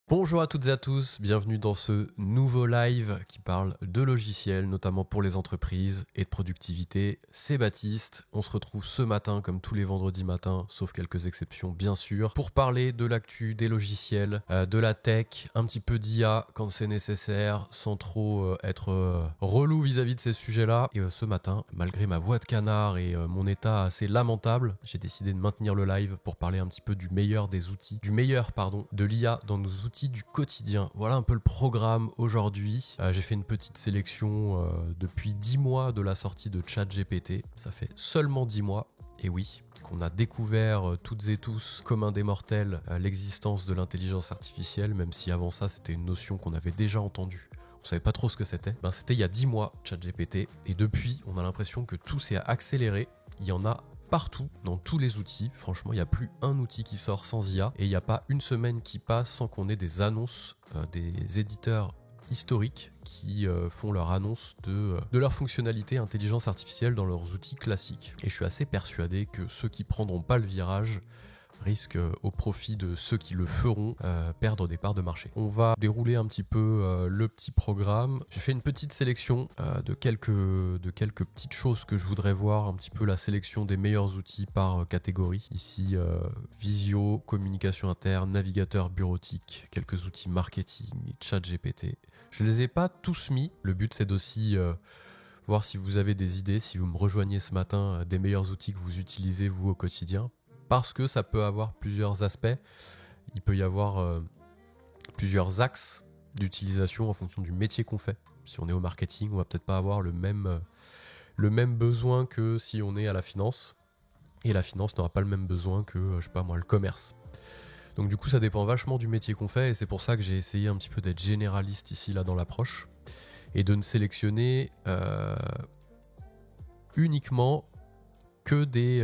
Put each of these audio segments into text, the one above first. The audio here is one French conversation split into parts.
Bonjour à toutes et à tous, bienvenue dans ce nouveau live qui parle de logiciels, notamment pour les entreprises et de productivité. C'est Baptiste, on se retrouve ce matin comme tous les vendredis matins, sauf quelques exceptions bien sûr, pour parler de l'actu, des logiciels, de la tech, un petit peu d'IA quand c'est nécessaire, sans trop être relou vis-à-vis de ces sujets-là. Et ce matin, malgré ma voix de canard et mon état assez lamentable, j'ai décidé de maintenir le live pour parler un petit peu du meilleur des outils, de l'IA dans nos outils du quotidien. Voilà un peu le programme aujourd'hui. J'ai fait une petite sélection depuis 10 mois de la sortie de ChatGPT. Ça fait seulement 10 mois, et oui, qu'on a découvert toutes et tous, commun des mortels, l'existence de l'intelligence artificielle, même si avant ça c'était une notion qu'on avait déjà entendue. On savait pas trop ce que c'était. C'était il y a 10 mois, ChatGPT, et depuis, on a l'impression que tout s'est accéléré. Il y en a partout, dans tous les outils. Franchement, il n'y a plus un outil qui sort sans IA et il n'y a pas une semaine qui passe sans qu'on ait des annonces des éditeurs historiques qui font leur annonce de leur fonctionnalité intelligence artificielle dans leurs outils classiques. Et je suis assez persuadé que ceux qui prendront pas le virage risquent au profit de ceux qui le feront perdre des parts de marché. On va dérouler un petit peu le petit programme. J'ai fait une petite sélection de quelques petites choses que je voudrais voir, un petit peu la sélection des meilleurs outils par catégorie. Ici, visio, communication interne, navigateur bureautique, quelques outils marketing, ChatGPT. Je les ai pas tous mis. Le but c'est d'aussi voir si vous avez des idées, si vous me rejoignez ce matin, des meilleurs outils que vous utilisez vous au quotidien. Parce que ça peut avoir plusieurs aspects. Il peut y avoir plusieurs axes d'utilisation en fonction du métier qu'on fait. Si on est au marketing, on va peut-être pas avoir le même besoin que si on est à la finance. Et la finance n'aura pas le même besoin que, je sais pas moi, le commerce. Donc du coup, ça dépend vachement du métier qu'on fait. Et c'est pour ça que j'ai essayé un petit peu d'être généraliste ici, là, dans l'approche. Et de ne sélectionner uniquement que des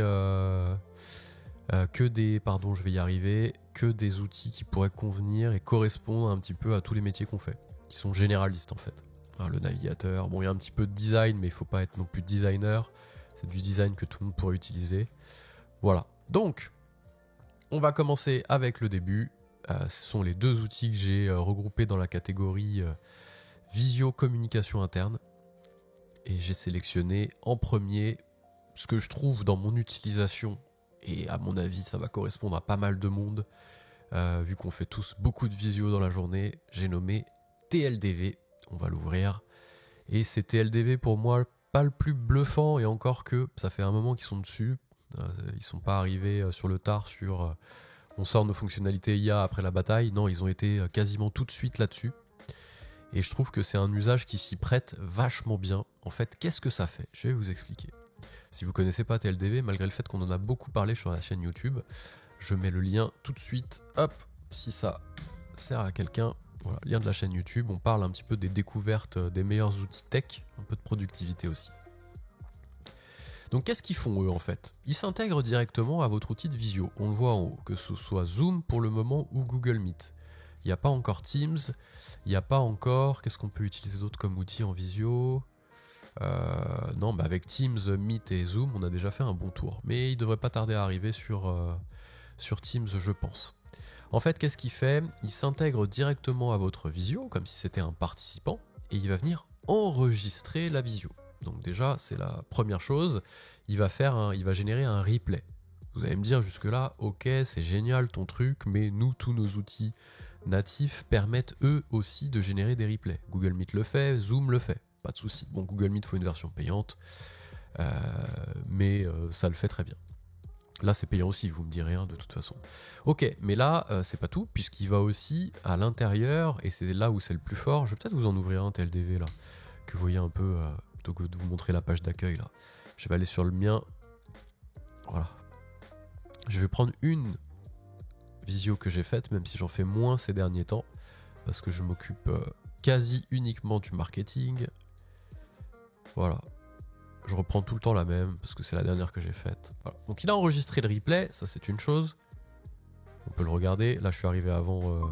outils qui pourraient convenir et correspondre un petit peu à tous les métiers qu'on fait, qui sont généralistes en fait. Alors, le navigateur, bon, il y a un petit peu de design, mais il faut pas être non plus designer. C'est du design que tout le monde pourrait utiliser. Voilà. Donc, on va commencer avec le début. Ce sont les deux outils que j'ai regroupés dans la catégorie visio communication interne. Et j'ai sélectionné en premier ce que je trouve dans mon utilisation. Et à mon avis, ça va correspondre à pas mal de monde. Vu qu'on fait tous beaucoup de visio dans la journée, j'ai nommé TLDV. On va l'ouvrir. Et c'est TLDV pour moi pas le plus bluffant. Et encore que ça fait un moment qu'ils sont dessus. Ils sont pas arrivés sur le tard sur on sort nos fonctionnalités IA après la bataille. Non, ils ont été quasiment tout de suite là-dessus. Et je trouve que c'est un usage qui s'y prête vachement bien. En fait, qu'est-ce que ça fait ? Je vais vous expliquer. Si vous ne connaissez pas TLDV, malgré le fait qu'on en a beaucoup parlé sur la chaîne YouTube, je mets le lien tout de suite. Hop, si ça sert à quelqu'un, voilà, lien de la chaîne YouTube. On parle un petit peu des découvertes des meilleurs outils tech, un peu de productivité aussi. Donc qu'est-ce qu'ils font eux en fait ? Ils s'intègrent directement à votre outil de visio. On le voit en haut, que ce soit Zoom pour le moment ou Google Meet. Il n'y a pas encore Teams, il n'y a pas encore... Qu'est-ce qu'on peut utiliser d'autre comme outil en visio ? Non, avec Teams, Meet et Zoom, on a déjà fait un bon tour. Mais il devrait pas tarder à arriver sur Teams, je pense. En fait, qu'est-ce qu'il fait ? Il s'intègre directement à votre visio, comme si c'était un participant, et il va venir enregistrer la visio. Donc déjà, c'est la première chose. Il va générer un replay. Vous allez me dire jusque-là, ok, c'est génial ton truc, mais nous, tous nos outils natifs permettent eux aussi de générer des replays. Google Meet le fait, Zoom le fait. Pas de souci. Bon, Google Meet faut une version payante, mais ça le fait très bien. Là, c'est payant aussi, vous me direz, de toute façon. Ok, mais là, c'est pas tout, puisqu'il va aussi à l'intérieur, et c'est là où c'est le plus fort. Je vais peut-être vous en ouvrir un TLDV, là, que vous voyez un peu, plutôt que de vous montrer la page d'accueil, là. Je vais aller sur le mien. Voilà. Je vais prendre une visio que j'ai faite, même si j'en fais moins ces derniers temps, parce que je m'occupe quasi uniquement du marketing. Voilà, je reprends tout le temps la même parce que c'est la dernière que j'ai faite. Voilà. Donc il a enregistré le replay, ça c'est une chose. On peut le regarder. Là je suis arrivé avant,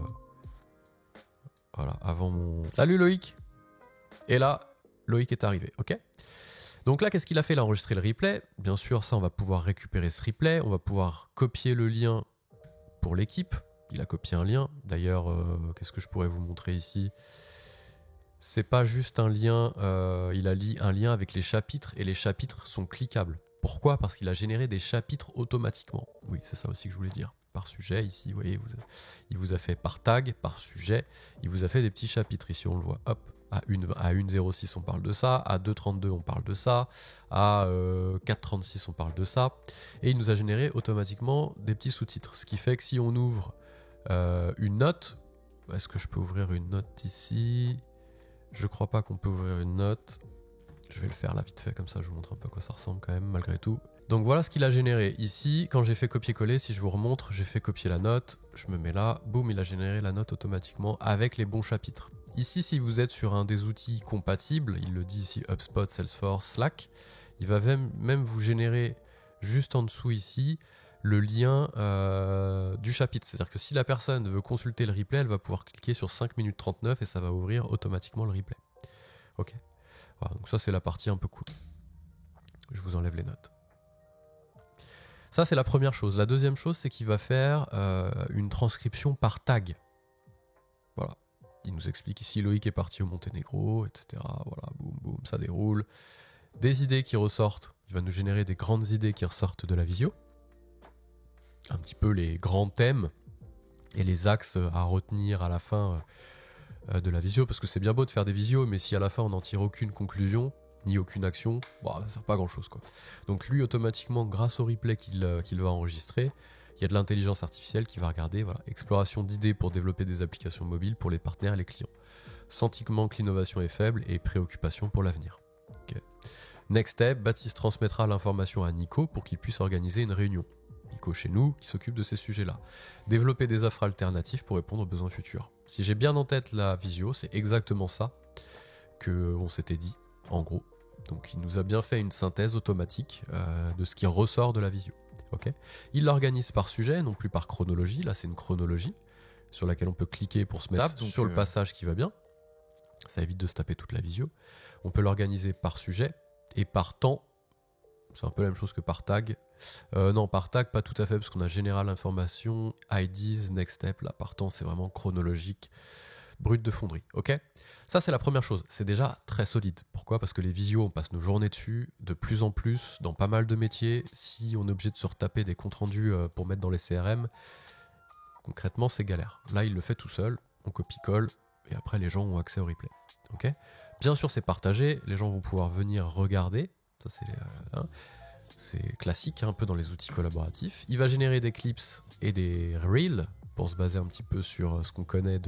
avant mon... Salut Loïc. Et là, Loïc est arrivé, ok ? Donc là, qu'est-ce qu'il a fait ? Il a enregistré le replay. Bien sûr, ça on va pouvoir récupérer ce replay. On va pouvoir copier le lien pour l'équipe. il a copié un lien. D'ailleurs, qu'est-ce que je pourrais vous montrer ici? C'est pas juste un lien, il a lié un lien avec les chapitres et les chapitres sont cliquables. Pourquoi? Parce qu'il a généré des chapitres automatiquement. Oui, c'est ça aussi que je voulais dire. Par sujet, ici, vous voyez, il vous a fait par tag, par sujet, il vous a fait des petits chapitres. Ici, on le voit, hop, à 1.06, on parle de ça, à 2.32, on parle de ça, à 4.36, on parle de ça. Et il nous a généré automatiquement des petits sous-titres. Ce qui fait que si on ouvre une note, est-ce que je peux ouvrir une note ici? Je crois pas qu'on peut ouvrir une note. Je vais le faire là vite fait, comme ça je vous montre un peu à quoi ça ressemble quand même, malgré tout. Donc voilà ce qu'il a généré. Ici, quand j'ai fait copier-coller, si je vous remontre, j'ai fait copier la note, je me mets là, boum, il a généré la note automatiquement avec les bons chapitres. Ici, si vous êtes sur un des outils compatibles, il le dit ici, HubSpot, Salesforce, Slack, il va même vous générer juste en dessous ici le lien du chapitre. C'est-à-dire que si la personne veut consulter le replay, elle va pouvoir cliquer sur 5 minutes 39 et ça va ouvrir automatiquement le replay. Ok. Voilà, donc ça c'est la partie un peu cool. Je vous enlève les notes. Ça c'est la première chose. La deuxième chose c'est qu'il va faire une transcription par tag. Voilà. Il nous explique ici Loïc est parti au Monténégro, etc. Voilà, boum boum, ça déroule. Des idées qui ressortent. Il va nous générer des grandes idées qui ressortent de la visio. Un petit peu les grands thèmes et les axes à retenir à la fin de la visio, parce que c'est bien beau de faire des visios, mais si à la fin on n'en tire aucune conclusion, ni aucune action, bah, ça sert pas à grand chose, quoi. Donc lui, automatiquement, grâce au replay qu'il va enregistrer, il y a de l'intelligence artificielle qui va regarder, voilà, exploration d'idées pour développer des applications mobiles pour les partenaires et les clients. Sentiment que l'innovation est faible et préoccupation pour l'avenir. Okay. Next step, Baptiste transmettra l'information à Nico pour qu'il puisse organiser une réunion. Nico chez nous, qui s'occupe de ces sujets-là. Développer des offres alternatives pour répondre aux besoins futurs. Si j'ai bien en tête la visio, c'est exactement ça qu'on s'était dit, en gros. Donc il nous a bien fait une synthèse automatique de ce qui ressort de la visio. Okay, il l'organise par sujet, non plus par chronologie. Là, c'est une chronologie sur laquelle on peut cliquer pour se mettre sur le passage qui va bien. Ça évite de se taper toute la visio. On peut l'organiser par sujet et par temps. C'est un peu la même chose que par tag. Non, par tag, pas tout à fait, parce qu'on a général information, IDs, next step. Là, par temps, c'est vraiment chronologique, brut de fonderie. Ok, ça, c'est la première chose. C'est déjà très solide. Pourquoi? Parce que les visios, on passe nos journées dessus, de plus en plus, dans pas mal de métiers. Si on est obligé de se retaper des comptes rendus pour mettre dans les CRM, concrètement, c'est galère. Là, il le fait tout seul. On copie-colle, et après, les gens ont accès au replay. Ok, bien sûr, c'est partagé. Les gens vont pouvoir venir regarder. Ça, c'est classique, un peu dans les outils collaboratifs. Il va générer des clips et des reels pour se baser un petit peu sur ce qu'on connaît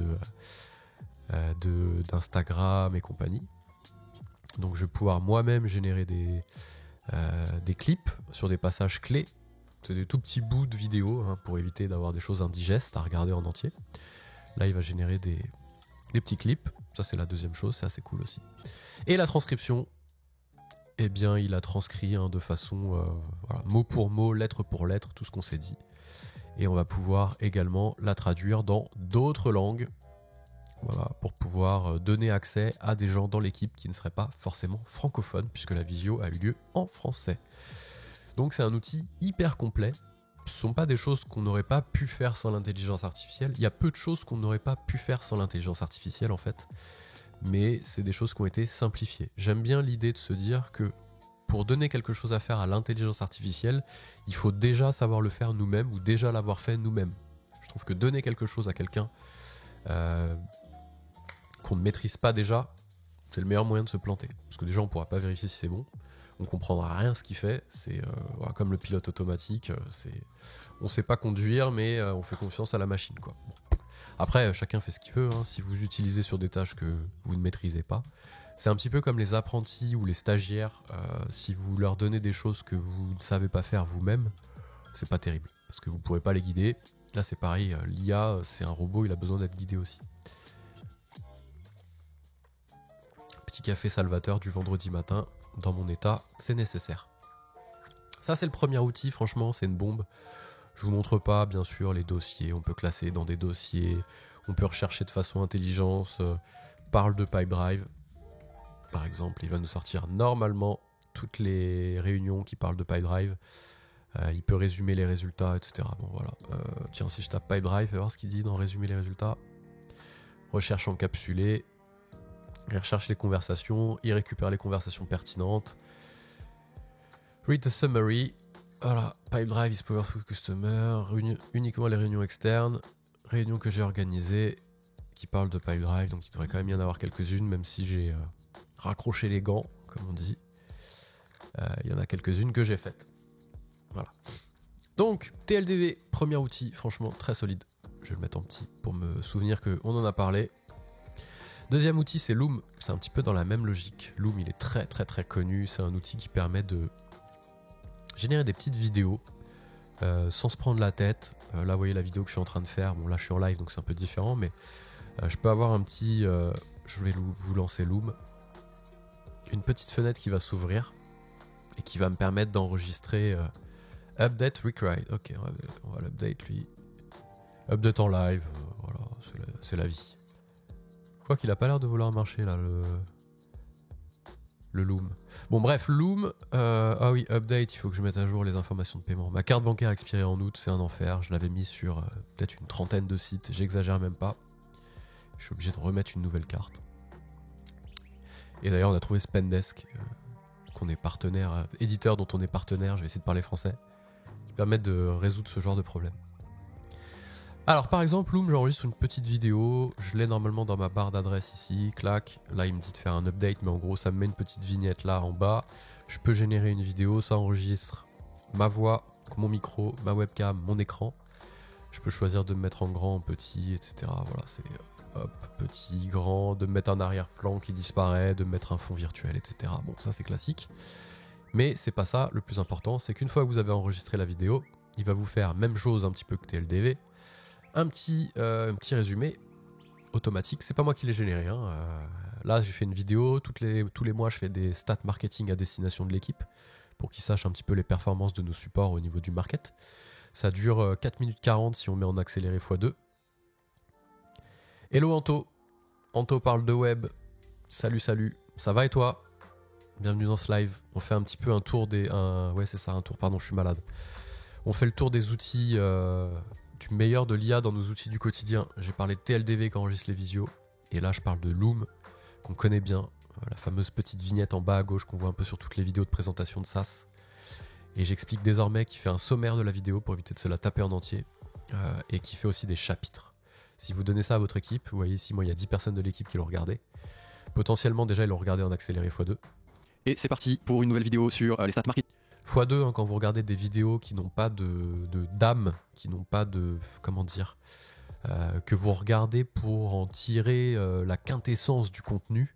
d'Instagram et compagnie. Donc je vais pouvoir moi-même générer des clips sur des passages clés. C'est des tout petits bouts de vidéo pour éviter d'avoir des choses indigestes à regarder en entier. Là, il va générer des petits clips. Ça, c'est la deuxième chose, c'est assez cool aussi. Et la transcription, eh bien, il a transcrit de façon voilà, mot pour mot, lettre pour lettre, tout ce qu'on s'est dit. Et on va pouvoir également la traduire dans d'autres langues, voilà, pour pouvoir donner accès à des gens dans l'équipe qui ne seraient pas forcément francophones, puisque la visio a eu lieu en français. Donc c'est un outil hyper complet. Ce ne sont pas des choses qu'on n'aurait pas pu faire sans l'intelligence artificielle. Il y a peu de choses qu'on n'aurait pas pu faire sans l'intelligence artificielle, en fait. Mais c'est des choses qui ont été simplifiées. J'aime bien l'idée de se dire que pour donner quelque chose à faire à l'intelligence artificielle, il faut déjà savoir le faire nous-mêmes ou déjà l'avoir fait nous-mêmes. Je trouve que donner quelque chose à quelqu'un qu'on ne maîtrise pas déjà, c'est le meilleur moyen de se planter. Parce que déjà, on ne pourra pas vérifier si c'est bon. On ne comprendra rien ce qu'il fait. C'est voilà, comme le pilote automatique. On ne sait pas conduire, mais on fait confiance à la machine, quoi. Bon. Après, chacun fait ce qu'il veut. Si vous utilisez sur des tâches que vous ne maîtrisez pas, c'est un petit peu comme les apprentis ou les stagiaires. Si vous leur donnez des choses que vous ne savez pas faire vous-même, c'est pas terrible parce que vous ne pourrez pas les guider. Là, c'est pareil. L'IA, c'est un robot, il a besoin d'être guidé aussi. Petit café salvateur du vendredi matin. Dans mon état, c'est nécessaire. Ça, c'est le premier outil. Franchement, c'est une bombe. Je vous montre pas, bien sûr, les dossiers. On peut classer dans des dossiers. On peut rechercher de façon intelligente. Parle de Pipedrive. Par exemple, il va nous sortir normalement toutes les réunions qui parlent de Pipedrive. Il peut résumer les résultats, etc. Bon voilà. Tiens, si je tape Pipedrive, fais voir ce qu'il dit dans résumer les résultats. Recherche encapsulée. Il recherche les conversations. Il récupère les conversations pertinentes. Read the summary. Voilà. Pipedrive is powerful customer. Uniquement les réunions externes. Réunions que j'ai organisées qui parlent de Pipedrive. Donc il devrait quand même y en avoir quelques-unes, même si j'ai raccroché les gants, comme on dit. Il y en a quelques-unes que j'ai faites. Voilà. Donc, TLDV, premier outil, franchement très solide. Je vais le mettre en petit pour me souvenir qu'on en a parlé. Deuxième outil, c'est Loom. C'est un petit peu dans la même logique. Loom, il est très très très connu. C'est un outil qui permet de générer des petites vidéos sans se prendre la tête. Là, vous voyez la vidéo que je suis en train de faire. Bon, là, je suis en live, donc c'est un peu différent, mais je peux avoir un petit... je vais vous lancer Loom. Une petite fenêtre qui va s'ouvrir et qui va me permettre d'enregistrer update required. Ok, on va l'update lui. Update en live, voilà, c'est la vie. Quoi qu'il a pas l'air de vouloir marcher là, le Loom. Bon bref, Loom, ah oui, update, il faut que je mette à jour les informations de paiement. Ma carte bancaire a expiré en août, c'est un enfer. Je l'avais mis sur peut-être une trentaine de sites, j'exagère même pas. Je suis obligé de remettre une nouvelle carte. Et d'ailleurs, on a trouvé Spendesk, qu'on est partenaire, éditeur dont on est partenaire, je vais essayer de parler français, qui permettent de résoudre ce genre de problème. Alors par exemple, Loom, j'enregistre une petite vidéo, je l'ai normalement dans ma barre d'adresse ici, clac, là il me dit de faire un update, mais en gros ça me met une petite vignette là en bas, je peux générer une vidéo, ça enregistre ma voix, mon micro, ma webcam, mon écran, je peux choisir de me mettre en grand, en petit, etc. Voilà, c'est hop, petit, grand, de me mettre un arrière-plan qui disparaît, de me mettre un fond virtuel, etc. Bon, ça c'est classique, mais c'est pas ça, le plus important, c'est qu'une fois que vous avez enregistré la vidéo, il va vous faire même chose un petit peu que TLDV, un petit résumé automatique, c'est pas moi qui l'ai généré. Hein. Là, j'ai fait une vidéo, tous les mois, je fais des stats marketing à destination de l'équipe pour qu'ils sachent un petit peu les performances de nos supports au niveau du market. Ça dure 4 minutes 40 si on met en accéléré x2. Hello Anto, Anto parle de web. Salut, ça va et toi? Bienvenue dans ce live. On fait un petit peu un tour des... Ouais, c'est ça, un tour, pardon, je suis malade. On fait le tour des outils... du meilleur de l'IA dans nos outils du quotidien. J'ai parlé de TLDV qui enregistre les visios, et là je parle de Loom, qu'on connaît bien, la fameuse petite vignette en bas à gauche qu'on voit un peu sur toutes les vidéos de présentation de SaaS. Et j'explique désormais qu'il fait un sommaire de la vidéo pour éviter de se la taper en entier, et qui fait aussi des chapitres. Si vous donnez ça à votre équipe, vous voyez ici, moi il y a 10 personnes de l'équipe qui l'ont regardé. Potentiellement déjà ils l'ont regardé en accéléré x2. Et c'est parti pour une nouvelle vidéo sur les stats marketing. x2, hein, quand vous regardez des vidéos qui n'ont pas d'âme, qui n'ont pas de... Comment dire que vous regardez pour en tirer la quintessence du contenu,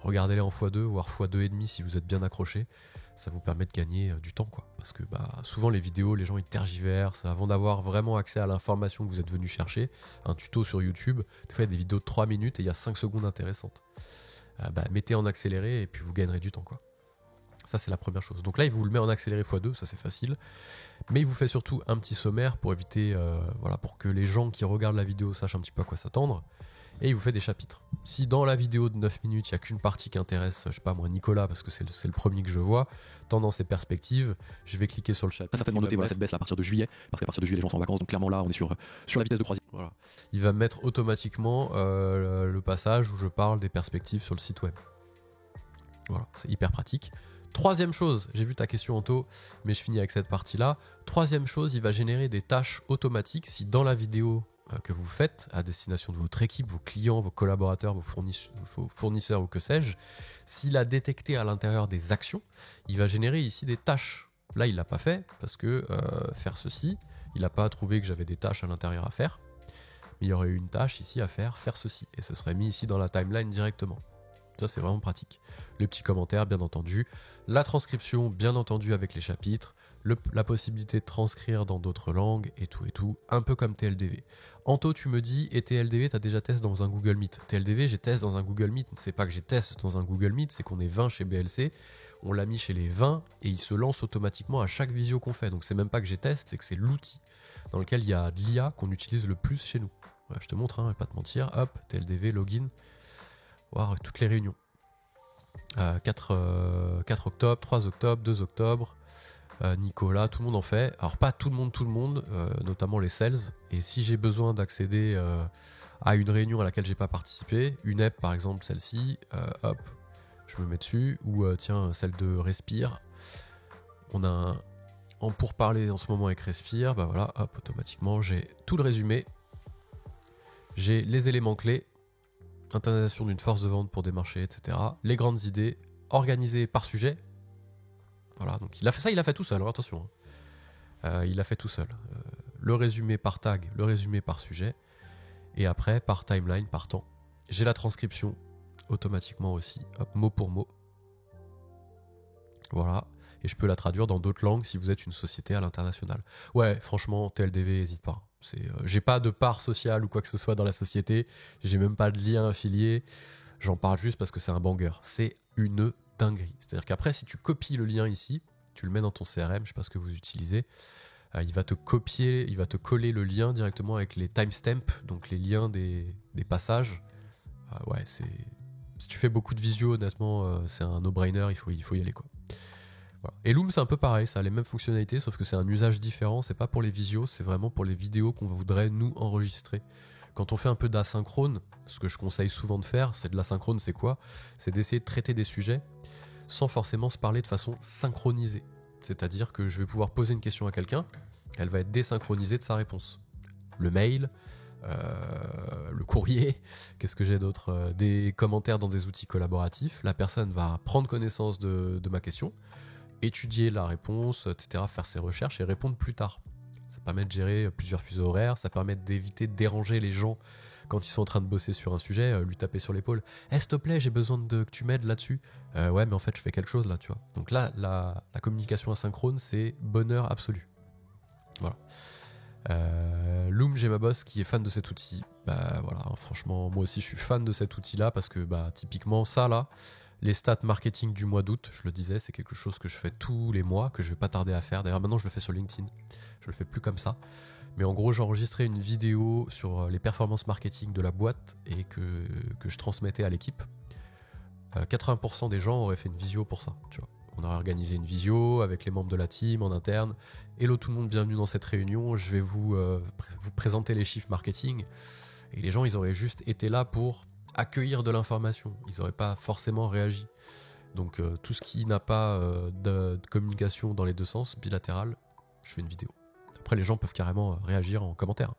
regardez-les en x2, voire x2,5 si vous êtes bien accroché. Ça vous permet de gagner du temps, quoi. Parce que souvent les vidéos, les gens ils tergiversent. Avant d'avoir vraiment accès à l'information que vous êtes venu chercher, un tuto sur YouTube, des fois il y a des vidéos de 3 minutes et il y a 5 secondes intéressantes. Mettez en accéléré et puis vous gagnerez du temps, quoi. Ça, c'est la première chose. Donc là, il vous le met en accéléré x2, ça c'est facile. Mais il vous fait surtout un petit sommaire pour éviter, pour que les gens qui regardent la vidéo sachent un petit peu à quoi s'attendre. Et il vous fait des chapitres. Si dans la vidéo de 9 minutes, il n'y a qu'une partie qui intéresse, je sais pas moi, Nicolas, parce que c'est le premier que je vois, tendance et perspective, je vais cliquer sur le chapitre. Certainement noté cette baisse là, à partir de juillet, parce qu'à partir de juillet, les gens sont en vacances, donc clairement là, on est sur la vitesse de croisière. Voilà. Il va mettre automatiquement le passage où je parle des perspectives sur le site web. Voilà, c'est hyper pratique. Troisième chose, j'ai vu ta question Anto, mais je finis avec cette partie-là. Troisième chose, il va générer des tâches automatiques si dans la vidéo que vous faites à destination de votre équipe, vos clients, vos collaborateurs, vos fournisseurs ou que sais-je, s'il a détecté à l'intérieur des actions, il va générer ici des tâches. Là, il ne l'a pas fait parce que faire ceci, il n'a pas trouvé que j'avais des tâches à l'intérieur à faire, mais il y aurait eu une tâche ici à faire ceci, et ce serait mis ici dans la timeline directement. Ça, c'est vraiment pratique. Les petits commentaires, bien entendu. La transcription, bien entendu, avec les chapitres. La possibilité de transcrire dans d'autres langues et tout. Un peu comme TLDV. Anto, tu me dis, et TLDV, tu as déjà testé dans un Google Meet. TLDV, j'ai testé dans un Google Meet. C'est pas que j'ai testé dans un Google Meet, c'est qu'on est 20 chez BLC. On l'a mis chez les 20 et il se lance automatiquement à chaque visio qu'on fait. Donc, c'est même pas que j'ai testé, c'est que c'est l'outil dans lequel il y a de l'IA qu'on utilise le plus chez nous. Voilà, je te montre, hein, je vais pas te mentir. Hop, TLDV, login. Voir toutes les réunions. 4 octobre, 3 octobre, 2 octobre, Nicolas, tout le monde en fait. Alors pas tout le monde, notamment les sales. Et si j'ai besoin d'accéder à une réunion à laquelle j'ai pas participé, une app par exemple, celle-ci, hop, je me mets dessus. Ou tiens, celle de Respire. On a en pourparler en ce moment avec Respire, bah voilà, hop, automatiquement j'ai tout le résumé. J'ai les éléments clés, internalisation d'une force de vente pour des marchés, etc. Les grandes idées, organisées par sujet. Voilà, donc il a fait ça, il a fait tout seul, hein, attention. Il a fait tout seul. Le résumé par tag, le résumé par sujet. Et après, par timeline, par temps. J'ai la transcription automatiquement aussi, hop, mot pour mot. Voilà. Et je peux la traduire dans d'autres langues si vous êtes une société à l'international. Ouais, franchement, TLDV, n'hésite pas. J'ai pas de part sociale ou quoi que ce soit dans la société. J'ai même pas de lien affilié. J'en parle juste parce que c'est un banger. C'est une dinguerie. C'est-à-dire qu'après, si tu copies le lien ici, tu le mets dans ton CRM, je sais pas ce que vous utilisez, il va te copier, il va te coller le lien directement avec les timestamps, donc les liens des passages. Ouais, si tu fais beaucoup de visio, honnêtement, c'est un no-brainer, il faut y aller, quoi. Voilà. Et Loom, c'est un peu pareil, ça a les mêmes fonctionnalités, sauf que c'est un usage différent. C'est pas pour les visios, c'est vraiment pour les vidéos qu'on voudrait nous enregistrer. Quand on fait un peu d'asynchrone, ce que je conseille souvent de faire, c'est de l'asynchrone, c'est quoi? C'est d'essayer de traiter des sujets sans forcément se parler de façon synchronisée. C'est-à-dire que je vais pouvoir poser une question à quelqu'un, elle va être désynchronisée de sa réponse. Le mail, le courrier, qu'est-ce que j'ai d'autre? Des commentaires dans des outils collaboratifs. La personne va prendre connaissance de ma question, étudier la réponse, etc., faire ses recherches et répondre plus tard. Ça permet de gérer plusieurs fuseaux horaires, ça permet d'éviter de déranger les gens quand ils sont en train de bosser sur un sujet, lui taper sur l'épaule. S'il te plaît, j'ai besoin que tu m'aides là-dessus. Ouais, mais en fait, je fais quelque chose là, tu vois. Donc là, la communication asynchrone, c'est bonheur absolu. Voilà. Loom, j'ai ma boss qui est fan de cet outil. Bah voilà, franchement, moi aussi, je suis fan de cet outil-là parce que, bah, typiquement, ça là, les stats marketing du mois d'août, je le disais, c'est quelque chose que je fais tous les mois, que je vais pas tarder à faire. D'ailleurs, maintenant, je le fais sur LinkedIn. Je le fais plus comme ça. Mais en gros, j'enregistrais une vidéo sur les performances marketing de la boîte et que je transmettais à l'équipe. 80% des gens auraient fait une visio pour ça, tu vois. On aurait organisé une visio avec les membres de la team en interne. Hello tout le monde, bienvenue dans cette réunion. Je vais vous présenter les chiffres marketing. Et les gens, ils auraient juste été là pour accueillir de l'information. Ils n'auraient pas forcément réagi. Donc tout ce qui n'a pas de communication dans les deux sens, bilatérale, je fais une vidéo. Après, les gens peuvent carrément réagir en commentaire.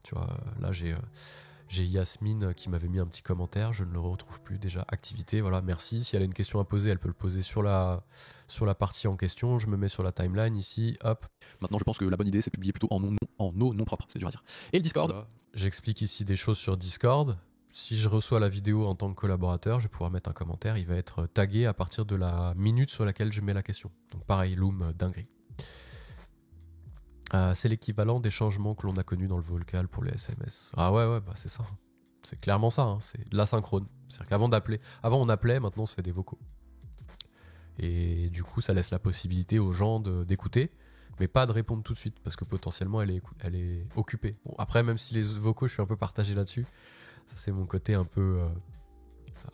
Tu vois, là, j'ai Yasmine qui m'avait mis un petit commentaire. Je ne le retrouve plus déjà. Activité, voilà, merci. Si elle a une question à poser, elle peut le poser sur la partie en question. Je me mets sur la timeline ici, hop. Maintenant, je pense que la bonne idée, c'est de publier plutôt en nom propre. C'est dur à dire. Et le Discord. Voilà. J'explique ici des choses sur Discord. Si je reçois la vidéo en tant que collaborateur, je vais pouvoir mettre un commentaire. Il va être tagué à partir de la minute sur laquelle je mets la question. Donc pareil, Loom, dinguerie. C'est l'équivalent des changements que l'on a connus dans le vocal pour les SMS. Ah ouais, bah c'est ça. C'est clairement ça, hein. C'est de l'asynchrone. C'est-à-dire qu'avant on appelait, maintenant on se fait des vocaux. Et du coup, ça laisse la possibilité aux gens d'écouter, mais pas de répondre tout de suite, parce que potentiellement elle est occupée. Bon, après, même si les vocaux, je suis un peu partagé là-dessus, ça c'est mon côté un peu...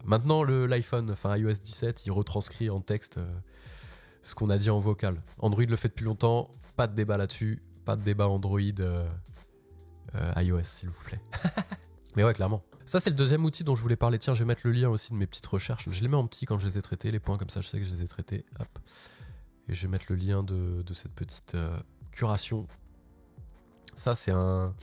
Maintenant, l'iPhone, enfin iOS 17, il retranscrit en texte ce qu'on a dit en vocal. Android le fait depuis longtemps, pas de débat là-dessus. Pas de débat Android iOS, s'il vous plaît. Mais ouais, clairement. Ça, c'est le deuxième outil dont je voulais parler. Tiens, je vais mettre le lien aussi de mes petites recherches. Je les mets en petit quand je les ai traités, les points, comme ça, je sais que je les ai traités. Hop. Et je vais mettre le lien de cette petite curation. Ça, c'est un...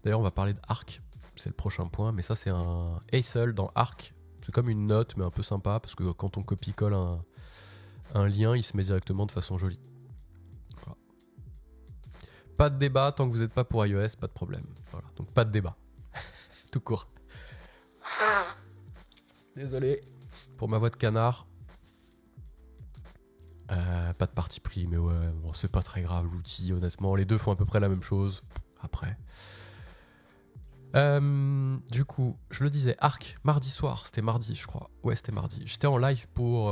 D'ailleurs, on va parler d'Arc. C'est le prochain point. Mais ça, c'est un ASL dans Arc. C'est comme une note, mais un peu sympa, parce que quand on copie-colle un lien, il se met directement de façon jolie. Pas de débat, tant que vous n'êtes pas pour iOS, pas de problème. Voilà, donc pas de débat. Tout court. Désolé pour ma voix de canard. Pas de parti pris, mais ouais, bon, c'est pas très grave l'outil, honnêtement. Les deux font à peu près la même chose. Après. Du coup, je le disais, Arc, mardi soir, c'était mardi, je crois. Ouais, c'était mardi. J'étais en live pour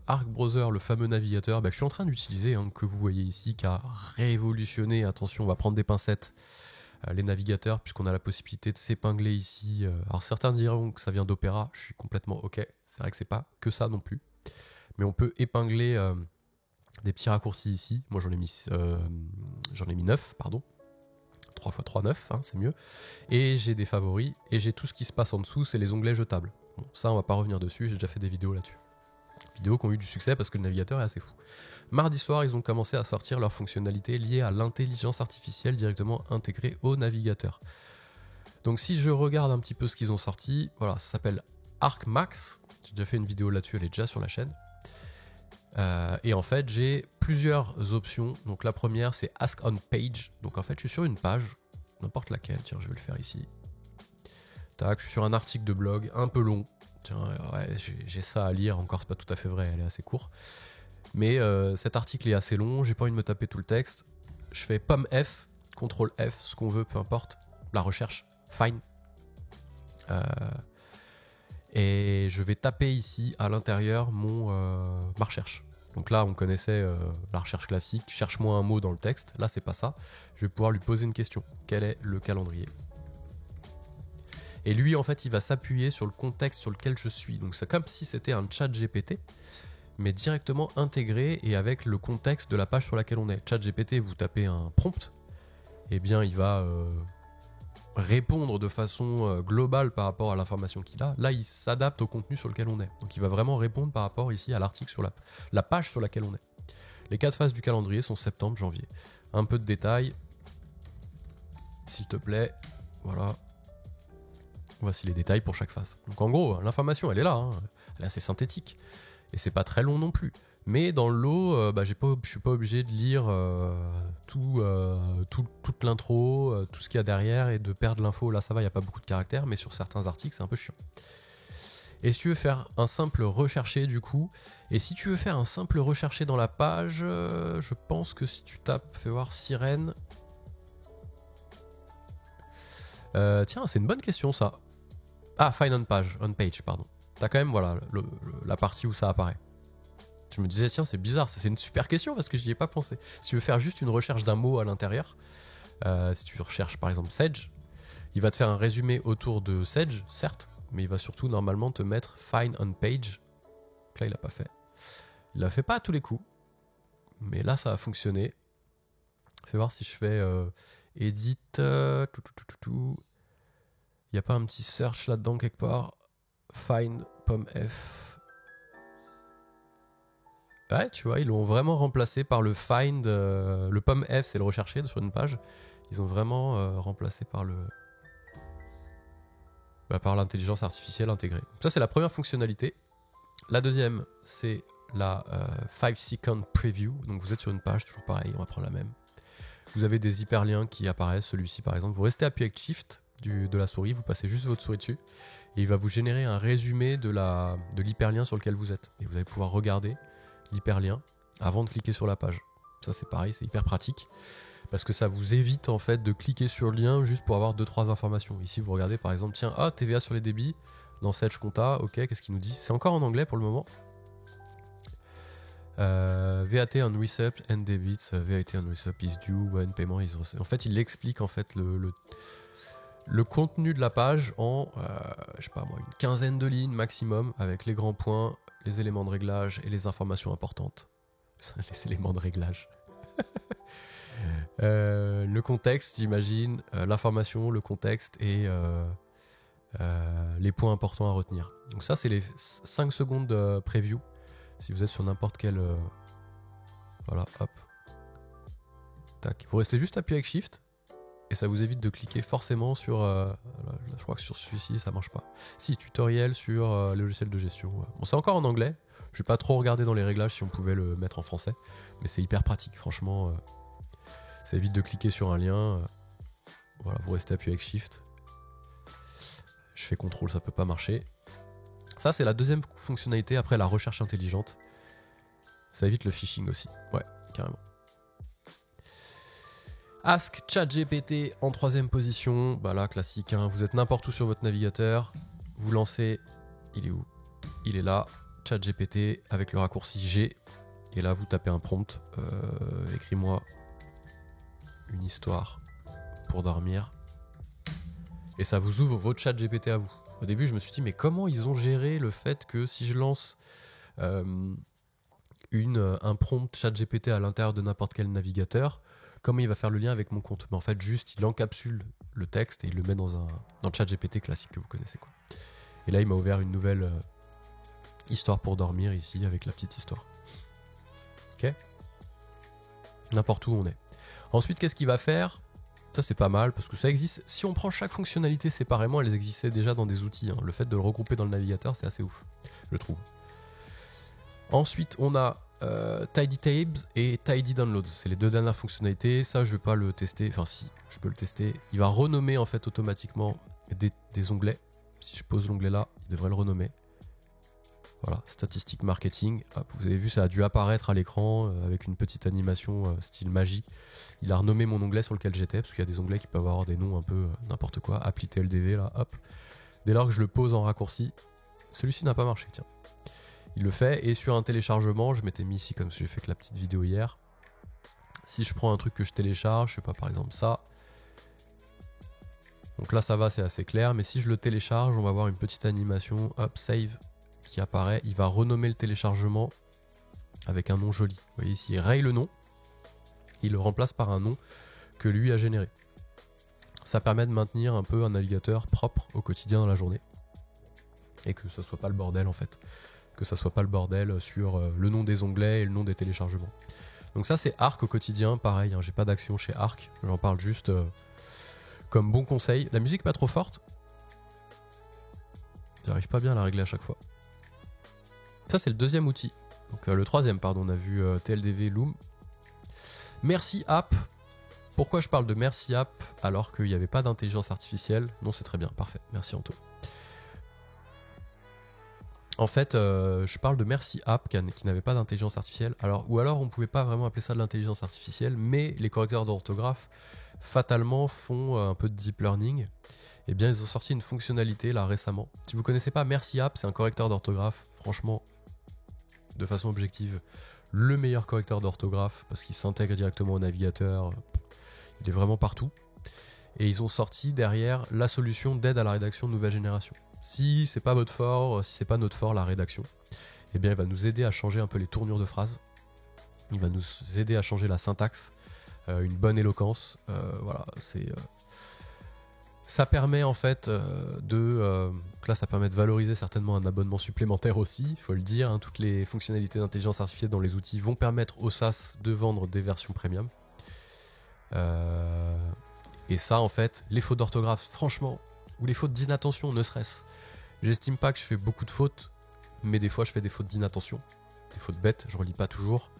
Arc Browser, le fameux navigateur que je suis en train d'utiliser, hein, que vous voyez ici, qui a révolutionné, attention, on va prendre des pincettes, les navigateurs, puisqu'on a la possibilité de s'épingler ici. Alors certains diront que ça vient d'Opera, je suis complètement ok. C'est vrai que c'est pas que ça non plus. Mais on peut épingler des petits raccourcis ici. Moi, j'en ai mis 9, pardon. 3 x 3, 9, hein, c'est mieux. Et j'ai des favoris, et j'ai tout ce qui se passe en dessous, c'est les onglets jetables. Bon, ça, on va pas revenir dessus, j'ai déjà fait des vidéos là-dessus. Vidéos qui ont eu du succès parce que le navigateur est assez fou. Mardi soir, ils ont commencé à sortir leurs fonctionnalités liées à l'intelligence artificielle directement intégrée au navigateur. Donc si je regarde un petit peu ce qu'ils ont sorti, voilà, ça s'appelle ArcMax. J'ai déjà fait une vidéo là-dessus, elle est déjà sur la chaîne. Et en fait, j'ai plusieurs options. Donc la première, c'est Ask on Page. Donc en fait, je suis sur une page, n'importe laquelle. Tiens, je vais le faire ici. Tac, je suis sur un article de blog un peu long. Tiens, ouais, j'ai ça à lire. Encore, c'est pas tout à fait vrai, elle est assez courte. Mais cet article est assez long, j'ai pas envie de me taper tout le texte. Je fais pomme F, CTRL F, ce qu'on veut, peu importe. La recherche, find. Et je vais taper ici à l'intérieur ma recherche. Donc là, on connaissait la recherche classique. Cherche-moi un mot dans le texte. Là, c'est pas ça. Je vais pouvoir lui poser une question. Quel est le calendrier ? Et lui, en fait, il va s'appuyer sur le contexte sur lequel je suis. Donc c'est comme si c'était un chat GPT, mais directement intégré et avec le contexte de la page sur laquelle on est. Chat GPT, vous tapez un prompt, eh bien, il va répondre de façon globale par rapport à l'information qu'il a. Là, il s'adapte au contenu sur lequel on est. Donc il va vraiment répondre par rapport ici à l'article sur la page sur laquelle on est. Les 4 phases du calendrier sont septembre, janvier. Un peu de détails, s'il te plaît. Voilà. Voici les détails pour chaque phase. Donc en gros, l'information, elle est là. Hein. Elle est assez synthétique. Et c'est pas très long non plus. Mais dans le lot, je suis pas obligé de lire toute l'intro, tout ce qu'il y a derrière et de perdre l'info. Là, ça va, il n'y a pas beaucoup de caractères, mais sur certains articles, c'est un peu chiant. Et si tu veux faire un simple recherché, du coup, et si tu veux faire un simple recherché dans la page, je pense que si tu tapes, fais voir sirène. Tiens, c'est une bonne question, ça. Ah, find on page, pardon. T'as quand même, voilà, la partie où ça apparaît. Je me disais, tiens, c'est bizarre, c'est une super question parce que j'y ai pas pensé. Si tu veux faire juste une recherche d'un mot à l'intérieur, si tu recherches par exemple Sage, il va te faire un résumé autour de Sage, certes, mais il va surtout normalement te mettre Find on Page. Là, il l'a pas fait. Il l'a fait pas à tous les coups, mais là, ça a fonctionné. Fais voir si je fais Edit. Il n'y a pas un petit search là-dedans quelque part. Find pomme F. Ouais, tu vois, ils l'ont vraiment remplacé par le find. Le pomme F, c'est le recherché sur une page. Ils ont vraiment remplacé par par l'intelligence artificielle intégrée. Ça, c'est la première fonctionnalité. La deuxième, c'est la 5 second preview. Donc vous êtes sur une page, toujours pareil, on va prendre la même. Vous avez des hyperliens qui apparaissent, celui-ci par exemple. Vous restez appuyé avec Shift de la souris, vous passez juste votre souris dessus et il va vous générer un résumé de l'hyperlien sur lequel vous êtes. Et vous allez pouvoir regarder l'hyperlien avant de cliquer sur la page. Ça c'est pareil, c'est hyper pratique parce que ça vous évite en fait de cliquer sur le lien juste pour avoir 2-3 informations. Ici vous regardez par exemple, tiens, TVA sur les débits dans Sage Compta, ok, qu'est-ce qu'il nous dit? C'est encore en anglais pour le moment. VAT on receipt and debit, VAT on receipt is due when payment is received. En fait, il explique en fait le contenu de la page en, je sais pas moi, une quinzaine de lignes maximum avec les grands points, les éléments de réglage et les informations importantes. Les éléments de réglage. Le contexte, j'imagine, l'information, le contexte et les points importants à retenir. Donc ça, c'est les 5 secondes de preview. Si vous êtes sur n'importe quel... voilà, hop. Tac. Vous restez juste appuyé avec Shift. Et ça vous évite de cliquer forcément sur... je crois que sur celui-ci, ça marche pas. Si, tutoriel sur les logiciels de gestion. Ouais. Bon, c'est encore en anglais. Je vais pas trop regarder dans les réglages si on pouvait le mettre en français. Mais c'est hyper pratique, franchement. Ça évite de cliquer sur un lien. Voilà, vous restez appuyé avec Shift. Je fais CTRL, ça peut pas marcher. Ça, c'est la deuxième fonctionnalité après la recherche intelligente. Ça évite le phishing aussi. Ouais, carrément. Ask ChatGPT en troisième position. Bah là, classique. Hein. Vous êtes n'importe où sur votre navigateur. Vous lancez. Il est où? Il est là. ChatGPT avec le raccourci G. Et là, vous tapez un prompt. Écris-moi une histoire pour dormir. Et ça vous ouvre votre ChatGPT à vous. Au début, je me suis dit, mais comment ils ont géré le fait que si je lance un prompt ChatGPT à l'intérieur de n'importe quel navigateur, comment il va faire le lien avec mon compte? Mais en fait, juste, il encapsule le texte et il le met dans le ChatGPT classique que vous connaissez, quoi. Et là, il m'a ouvert une nouvelle histoire pour dormir ici avec la petite histoire. Ok? N'importe où on est. Ensuite, qu'est-ce qu'il va faire? Ça, c'est pas mal parce que ça existe. Si on prend chaque fonctionnalité séparément, elles existaient déjà dans des outils. Le fait de le regrouper dans le navigateur, c'est assez ouf, je trouve. Ensuite, on a Tidy Tabs et Tidy Downloads. C'est les deux dernières fonctionnalités. Ça, je vais pas le tester. Enfin, si, je peux le tester. Il va renommer en fait automatiquement des onglets. Si je pose l'onglet là, il devrait le renommer. Voilà, statistiques marketing. Hop, vous avez vu, ça a dû apparaître à l'écran avec une petite animation style magie. Il a renommé mon onglet sur lequel j'étais, parce qu'il y a des onglets qui peuvent avoir des noms un peu n'importe quoi. Appli TLDV, là, hop. Dès lors que je le pose en raccourci, celui-ci n'a pas marché, tiens. Il le fait, et sur un téléchargement, je m'étais mis ici comme j'ai fait que la petite vidéo hier. Si je prends un truc que je télécharge, je sais pas, par exemple ça. Donc là, ça va, c'est assez clair, mais si je le télécharge, on va avoir une petite animation, hop, save, qui apparaît. Il va renommer le téléchargement avec un nom joli. Vous voyez ici, il raye le nom, il le remplace par un nom que lui a généré. Ça permet de maintenir un peu un navigateur propre au quotidien dans la journée. Et que ça soit pas le bordel en fait. Que ça soit pas le bordel sur le nom des onglets et le nom des téléchargements. Donc ça c'est Arc au quotidien, pareil, j'ai pas d'action chez Arc, j'en parle juste comme bon conseil. La musique pas trop forte. J'arrive pas bien à la régler à chaque fois. Ça c'est le deuxième outil. Donc le troisième, pardon, on a vu TLDV, Loom. Merci App. Pourquoi je parle de Merci App alors qu'il n'y avait pas d'intelligence artificielle? Non, c'est très bien, parfait. Merci Anto. En fait, je parle de Merci App qui n'avait pas d'intelligence artificielle. Ou alors on ne pouvait pas vraiment appeler ça de l'intelligence artificielle, mais les correcteurs d'orthographe fatalement font un peu de deep learning. Eh bien, ils ont sorti une fonctionnalité là récemment. Si vous ne connaissez pas Merci App, c'est un correcteur d'orthographe, franchement, de façon objective, le meilleur correcteur d'orthographe parce qu'il s'intègre directement au navigateur. Il est vraiment partout. Et ils ont sorti derrière la solution d'aide à la rédaction de nouvelle génération. Si c'est pas votre fort, si c'est pas notre fort la rédaction, eh bien il va nous aider à changer un peu les tournures de phrases. Il va nous aider à changer la syntaxe, une bonne éloquence. Voilà, ça permet en fait là ça permet de valoriser certainement un abonnement supplémentaire aussi, il faut le dire. Toutes les fonctionnalités d'intelligence artificielle dans les outils vont permettre au SaaS de vendre des versions premium. Et ça en fait, les fautes d'orthographe franchement, ou les fautes d'inattention ne serait-ce. J'estime pas que je fais beaucoup de fautes, mais des fois je fais des fautes d'inattention, des fautes bêtes, je relis pas toujours.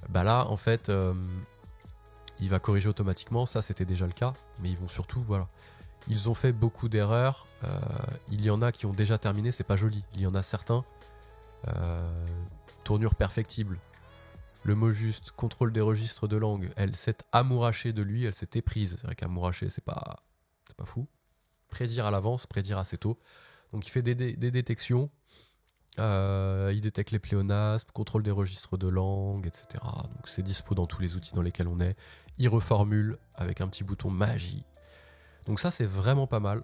Bah là en fait il va corriger automatiquement, ça c'était déjà le cas, mais ils vont surtout, voilà. Ils ont fait beaucoup d'erreurs, il y en a qui ont déjà terminé, c'est pas joli. Il y en a certains, tournure perfectible, le mot juste, contrôle des registres de langue, elle s'est amourachée de lui, elle s'est éprise. C'est vrai qu'amouracher, c'est pas fou. Prédire à l'avance, prédire assez tôt. Donc il fait des détections, il détecte les pléonasmes, contrôle des registres de langue, etc. Donc c'est dispo dans tous les outils dans lesquels on est. Il reformule avec un petit bouton magie. Donc ça c'est vraiment pas mal.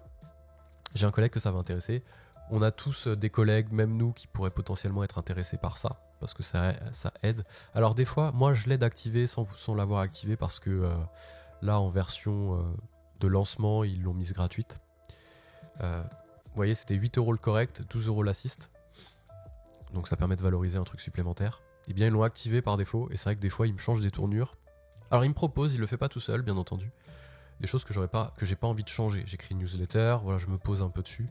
J'ai un collègue que ça va intéresser. On a tous des collègues, même nous, qui pourraient potentiellement être intéressés par ça, parce que ça aide. Alors des fois, moi je l'aide activé sans l'avoir activé, parce que là en version de lancement, ils l'ont mise gratuite. Vous voyez, c'était 8€ le correct, 12€ l'assist. Donc ça permet de valoriser un truc supplémentaire. Eh bien ils l'ont activé par défaut, et c'est vrai que des fois il me change des tournures. Alors il me propose, il le fait pas tout seul bien entendu, des choses que j'ai pas envie de changer. J'écris une newsletter, voilà, je me pose un peu dessus.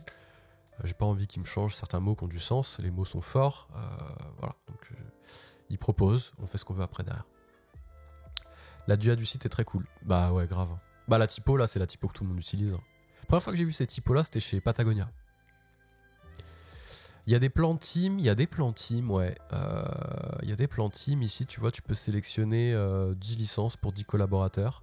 J'ai pas envie qu'il me change certains mots qui ont du sens, les mots sont forts, voilà. Donc il propose, on fait ce qu'on veut après derrière. La DUA du site est très cool. Bah ouais, grave. Bah la typo là, c'est la typo que tout le monde utilise. La première fois que j'ai vu ces typos là, c'était chez Patagonia. Il y a des plans team, ouais. Il y a des plans team ici, tu vois, tu peux sélectionner 10 licences pour 10 collaborateurs.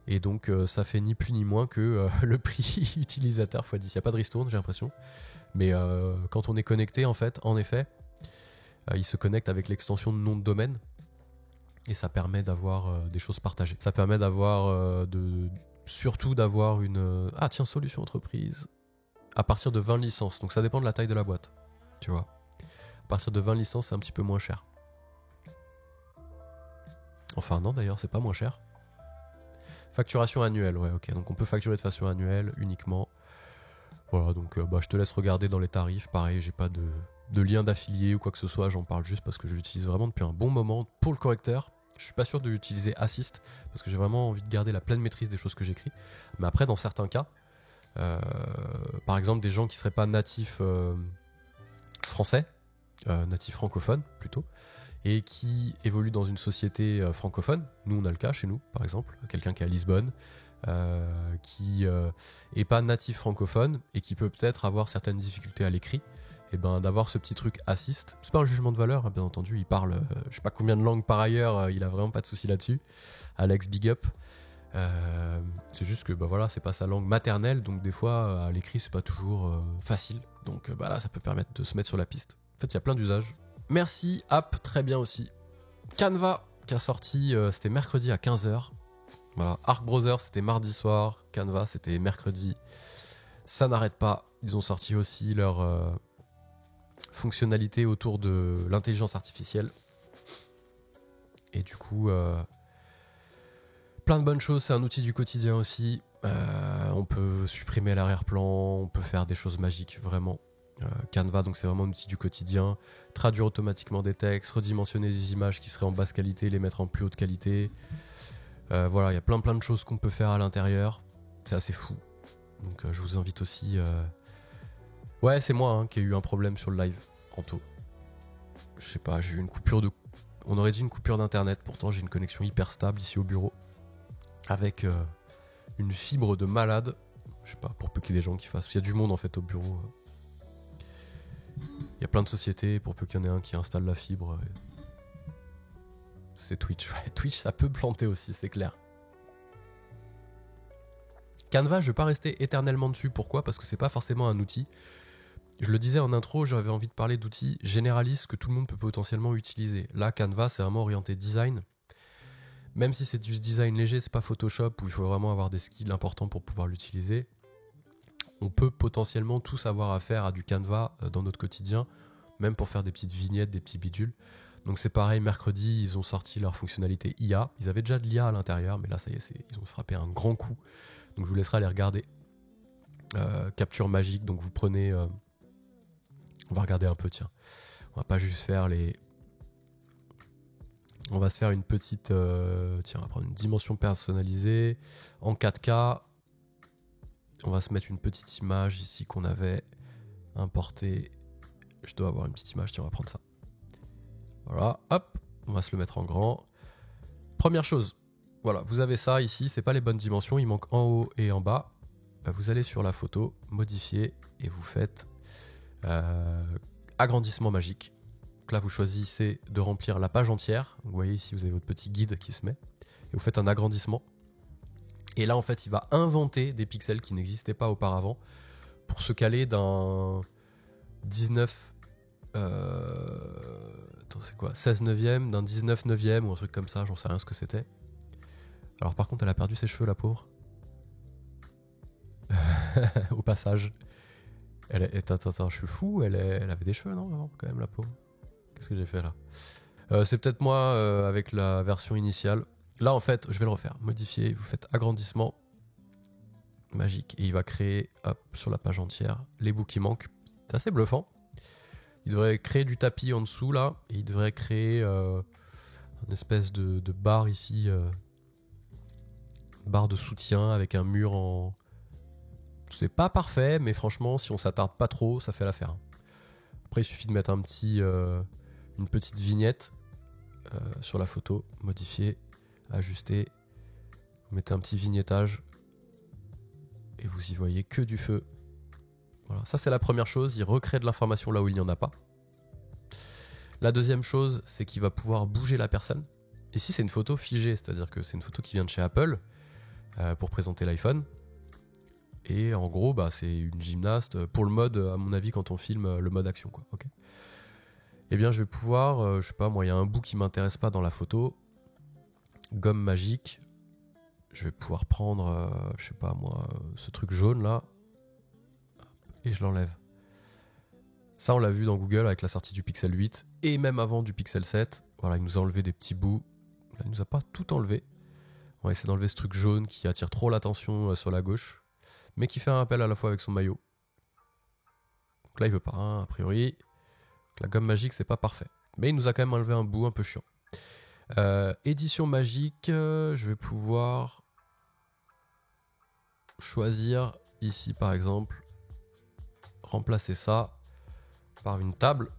Et donc ça fait ni plus ni moins que le prix utilisateur x 10. Il n'y a pas de ristourne, j'ai l'impression. Mais quand on est connecté, en effet, il se connecte avec l'extension de nom de domaine. Et ça permet d'avoir des choses partagées. Ça permet d'avoir surtout d'avoir une... Ah tiens, solution entreprise. À partir de 20 licences. Donc ça dépend de la taille de la boîte. Tu vois. À partir de 20 licences, c'est un petit peu moins cher. Enfin non d'ailleurs, c'est pas moins cher. Facturation annuelle, ouais, ok. Donc on peut facturer de façon annuelle uniquement. Voilà, donc je te laisse regarder dans les tarifs. Pareil, j'ai pas de lien d'affilié ou quoi que ce soit. J'en parle juste parce que je l'utilise vraiment depuis un bon moment pour le correcteur. Je suis pas sûr de l'utiliser Assist parce que j'ai vraiment envie de garder la pleine maîtrise des choses que j'écris. Mais après, dans certains cas, par exemple, des gens qui seraient pas natifs français, natifs francophones plutôt, et qui évoluent dans une société francophone. Nous, on a le cas chez nous, par exemple, quelqu'un qui est à Lisbonne, qui est pas natif francophone et qui peut peut-être avoir certaines difficultés à l'écrit. Et ben d'avoir ce petit truc assist, c'est pas un jugement de valeur, hein, bien entendu. Il parle, je sais pas combien de langues par ailleurs, il a vraiment pas de souci là-dessus. Alex, big up. C'est juste que voilà, c'est pas sa langue maternelle, donc des fois à l'écrit c'est pas toujours facile. Donc là, ça peut permettre de se mettre sur la piste. En fait, il y a plein d'usages. Merci, App, très bien aussi. Canva, qui a sorti, c'était mercredi à 15h. Voilà, Arc Browser, c'était mardi soir. Canva, c'était mercredi. Ça n'arrête pas. Ils ont sorti aussi leur fonctionnalité autour de l'intelligence artificielle. Et du coup, plein de bonnes choses. C'est un outil du quotidien aussi. On peut supprimer l'arrière-plan, on peut faire des choses magiques, vraiment. Canva, donc c'est vraiment un outil du quotidien. Traduire automatiquement des textes, redimensionner des images qui seraient en basse qualité, les mettre en plus haute qualité. Voilà, il y a plein de choses qu'on peut faire à l'intérieur. C'est assez fou. Donc je vous invite aussi... Ouais, c'est moi qui ai eu un problème sur le live, Anto. Je sais pas, j'ai eu une coupure de... On aurait dit une coupure d'internet, pourtant j'ai une connexion hyper stable ici au bureau. Avec une fibre de malade. Je sais pas, pour peu qu'il y ait des gens qui fassent... Il y a du monde en fait au bureau. Il y a plein de sociétés, pour peu qu'il y en ait un qui installe la fibre. C'est Twitch. Ouais, Twitch, ça peut planter aussi, c'est clair. Canva, je vais pas rester éternellement dessus. Pourquoi ? Parce que c'est pas forcément un outil. Je le disais en intro, j'avais envie de parler d'outils généralistes que tout le monde peut potentiellement utiliser. Là, Canva, c'est vraiment orienté design. Même si c'est du design léger, c'est pas Photoshop où il faut vraiment avoir des skills importants pour pouvoir l'utiliser. On peut potentiellement tous avoir affaire à du Canva dans notre quotidien, même pour faire des petites vignettes, des petits bidules. Donc c'est pareil, mercredi, ils ont sorti leur fonctionnalité IA. Ils avaient déjà de l'IA à l'intérieur, mais là, ça y est, ils ont frappé un grand coup. Donc je vous laisserai aller regarder. Capture magique, donc vous prenez... on va regarder un peu, tiens. On va pas juste faire les... On va se faire une petite... tiens, on va prendre une dimension personnalisée. En 4K, on va se mettre une petite image ici qu'on avait importée. Je dois avoir une petite image, tiens, on va prendre ça. Voilà, hop, on va se le mettre en grand. Première chose, voilà, vous avez ça ici, c'est pas les bonnes dimensions, il manque en haut et en bas. Vous allez sur la photo, modifier, et vous faites agrandissement magique. Donc là, vous choisissez de remplir la page entière. Vous voyez ici, vous avez votre petit guide qui se met. Et vous faites un agrandissement. Et là, en fait, il va inventer des pixels qui n'existaient pas auparavant pour se caler d'un 19... Attends, c'est quoi ? 16 neuvième, d'un 19 neuvième ou un truc comme ça, j'en sais rien ce que c'était. Alors par contre, elle a perdu ses cheveux, la pauvre. Au passage. Attends, je suis fou, elle avait des cheveux, non, quand même, la pauvre. Qu'est-ce que j'ai fait là ? C'est peut-être moi avec la version initiale. Là, en fait, je vais le refaire. Modifier, vous faites agrandissement. Magique. Et il va créer, hop, sur la page entière, les bouts qui manquent. C'est assez bluffant. Il devrait créer du tapis en dessous, là. Et il devrait créer une espèce de barre ici. Barre de soutien avec un mur en... C'est pas parfait, mais franchement, si on s'attarde pas trop, ça fait l'affaire. Après, il suffit de mettre une petite vignette sur la photo, modifier, ajuster. Vous mettez un petit vignettage et vous y voyez que du feu. Voilà, ça c'est la première chose, il recrée de l'information là où il n'y en a pas. La deuxième chose, c'est qu'il va pouvoir bouger la personne. Ici, c'est une photo figée, c'est-à-dire que c'est une photo qui vient de chez Apple pour présenter l'iPhone. Et en gros, c'est une gymnaste pour le mode, à mon avis, quand on filme le mode action, quoi. Okay. Eh bien, je vais pouvoir, je sais pas, moi, il y a un bout qui m'intéresse pas dans la photo. Gomme magique. Je vais pouvoir prendre, je sais pas, moi, ce truc jaune là, et je l'enlève. Ça, on l'a vu dans Google avec la sortie du Pixel 8 et même avant du Pixel 7. Voilà, il nous a enlevé des petits bouts. Là, il nous a pas tout enlevé. On va essayer d'enlever ce truc jaune qui attire trop l'attention sur la gauche, mais qui fait un rappel à la fois avec son maillot. Donc là, il veut pas, hein, a priori. La gomme magique, c'est pas parfait. Mais il nous a quand même enlevé un bout un peu chiant. Édition magique, je vais pouvoir choisir ici, par exemple, remplacer ça par une table.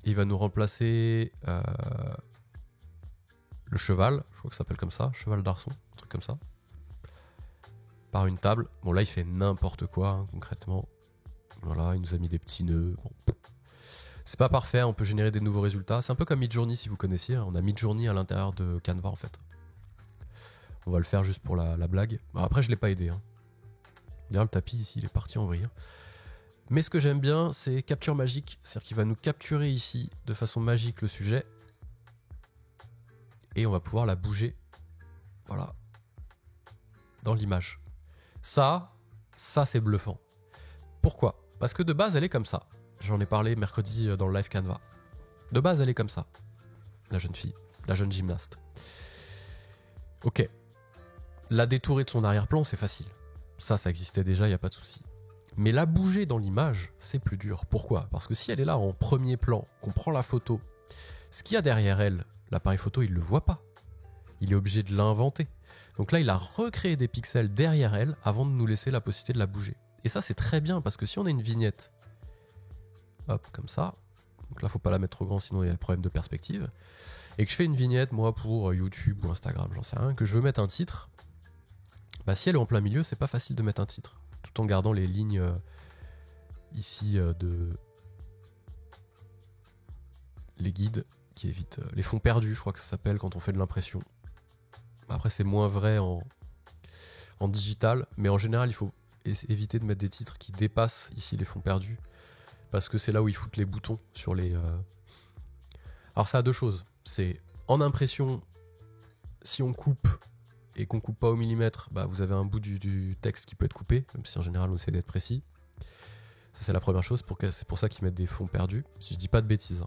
Il va nous remplacer le cheval, je crois que ça s'appelle comme ça, cheval d'arçon, un truc comme ça, par une table. Bon, là, il fait n'importe quoi, hein, concrètement. Voilà, il nous a mis des petits nœuds. Bon. C'est pas parfait, on peut générer des nouveaux résultats. C'est un peu comme Midjourney, si vous connaissiez. On a Midjourney à l'intérieur de Canva, en fait. On va le faire juste pour la blague. Bon, après, je l'ai pas aidé. Hein. D'ailleurs, le tapis, ici, il est parti en vrille. Mais ce que j'aime bien, c'est capture magique. C'est-à-dire qu'il va nous capturer ici, de façon magique, le sujet. Et on va pouvoir la bouger, voilà, dans l'image. Ça c'est bluffant. Pourquoi ? Parce que de base, elle est comme ça. J'en ai parlé mercredi dans le live Canva. De base, elle est comme ça. La jeune fille, la jeune gymnaste. Ok. La détourer de son arrière-plan, c'est facile. Ça existait déjà, il n'y a pas de souci. Mais la bouger dans l'image, c'est plus dur. Pourquoi ? Parce que si elle est là en premier plan, qu'on prend la photo, ce qu'il y a derrière elle, l'appareil photo, il ne le voit pas. Il est obligé de l'inventer. Donc là, il a recréé des pixels derrière elle avant de nous laisser la possibilité de la bouger. Et ça, c'est très bien parce que si on a une vignette, hop, comme ça, donc là, faut pas la mettre trop grand, sinon il y a un problème de perspective, et que je fais une vignette, moi, pour YouTube ou Instagram, j'en sais rien, que je veux mettre un titre, bah, si elle est en plein milieu, c'est pas facile de mettre un titre, tout en gardant les lignes ici de... les guides, qui évitent les fonds perdus, je crois que ça s'appelle quand on fait de l'impression. Après, c'est moins vrai en digital, mais en général, il faut éviter de mettre des titres qui dépassent ici les fonds perdus, parce que c'est là où ils foutent les boutons sur les... Alors ça a deux choses. C'est en impression, si on coupe et qu'on coupe pas au millimètre, bah vous avez un bout du texte qui peut être coupé, même si en général on essaie d'être précis. Ça c'est la première chose, c'est pour ça qu'ils mettent des fonds perdus, si je dis pas de bêtises.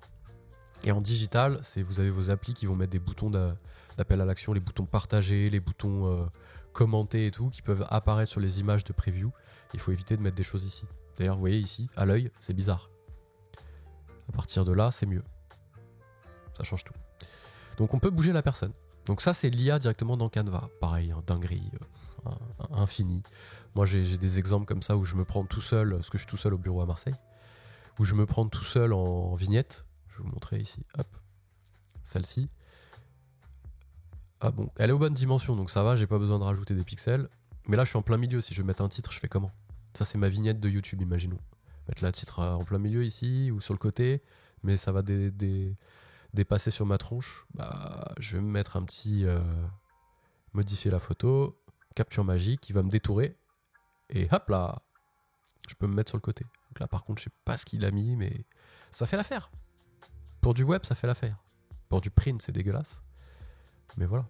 Et en digital, vous avez vos applis qui vont mettre des boutons d'appel à l'action, les boutons partager, les boutons commenter et tout, qui peuvent apparaître sur les images de preview. Il faut éviter de mettre des choses ici. D'ailleurs, vous voyez ici, à l'œil, c'est bizarre. À partir de là, c'est mieux. Ça change tout. Donc on peut bouger la personne. Donc ça, c'est l'IA directement dans Canva. Pareil, hein, dinguerie, infini. Moi, j'ai des exemples comme ça où je me prends tout seul, parce que je suis tout seul au bureau à Marseille, où je me prends tout seul en vignette. Je vais vous montrer ici, hop, celle-ci. Ah bon, elle est aux bonnes dimensions, donc ça va, j'ai pas besoin de rajouter des pixels. Mais là, je suis en plein milieu, si je veux mettre un titre, je fais comment ? Ça, c'est ma vignette de YouTube, imaginons. Mettre le titre en plein milieu ici, ou sur le côté, mais ça va dépasser sur ma tronche. Bah, je vais me mettre un petit... modifier la photo, capture magique, qui va me détourer, et hop là, je peux me mettre sur le côté. Donc là, par contre, je sais pas ce qu'il a mis, mais ça fait l'affaire. Pour du web, ça fait l'affaire. Pour du print, c'est dégueulasse. Mais voilà.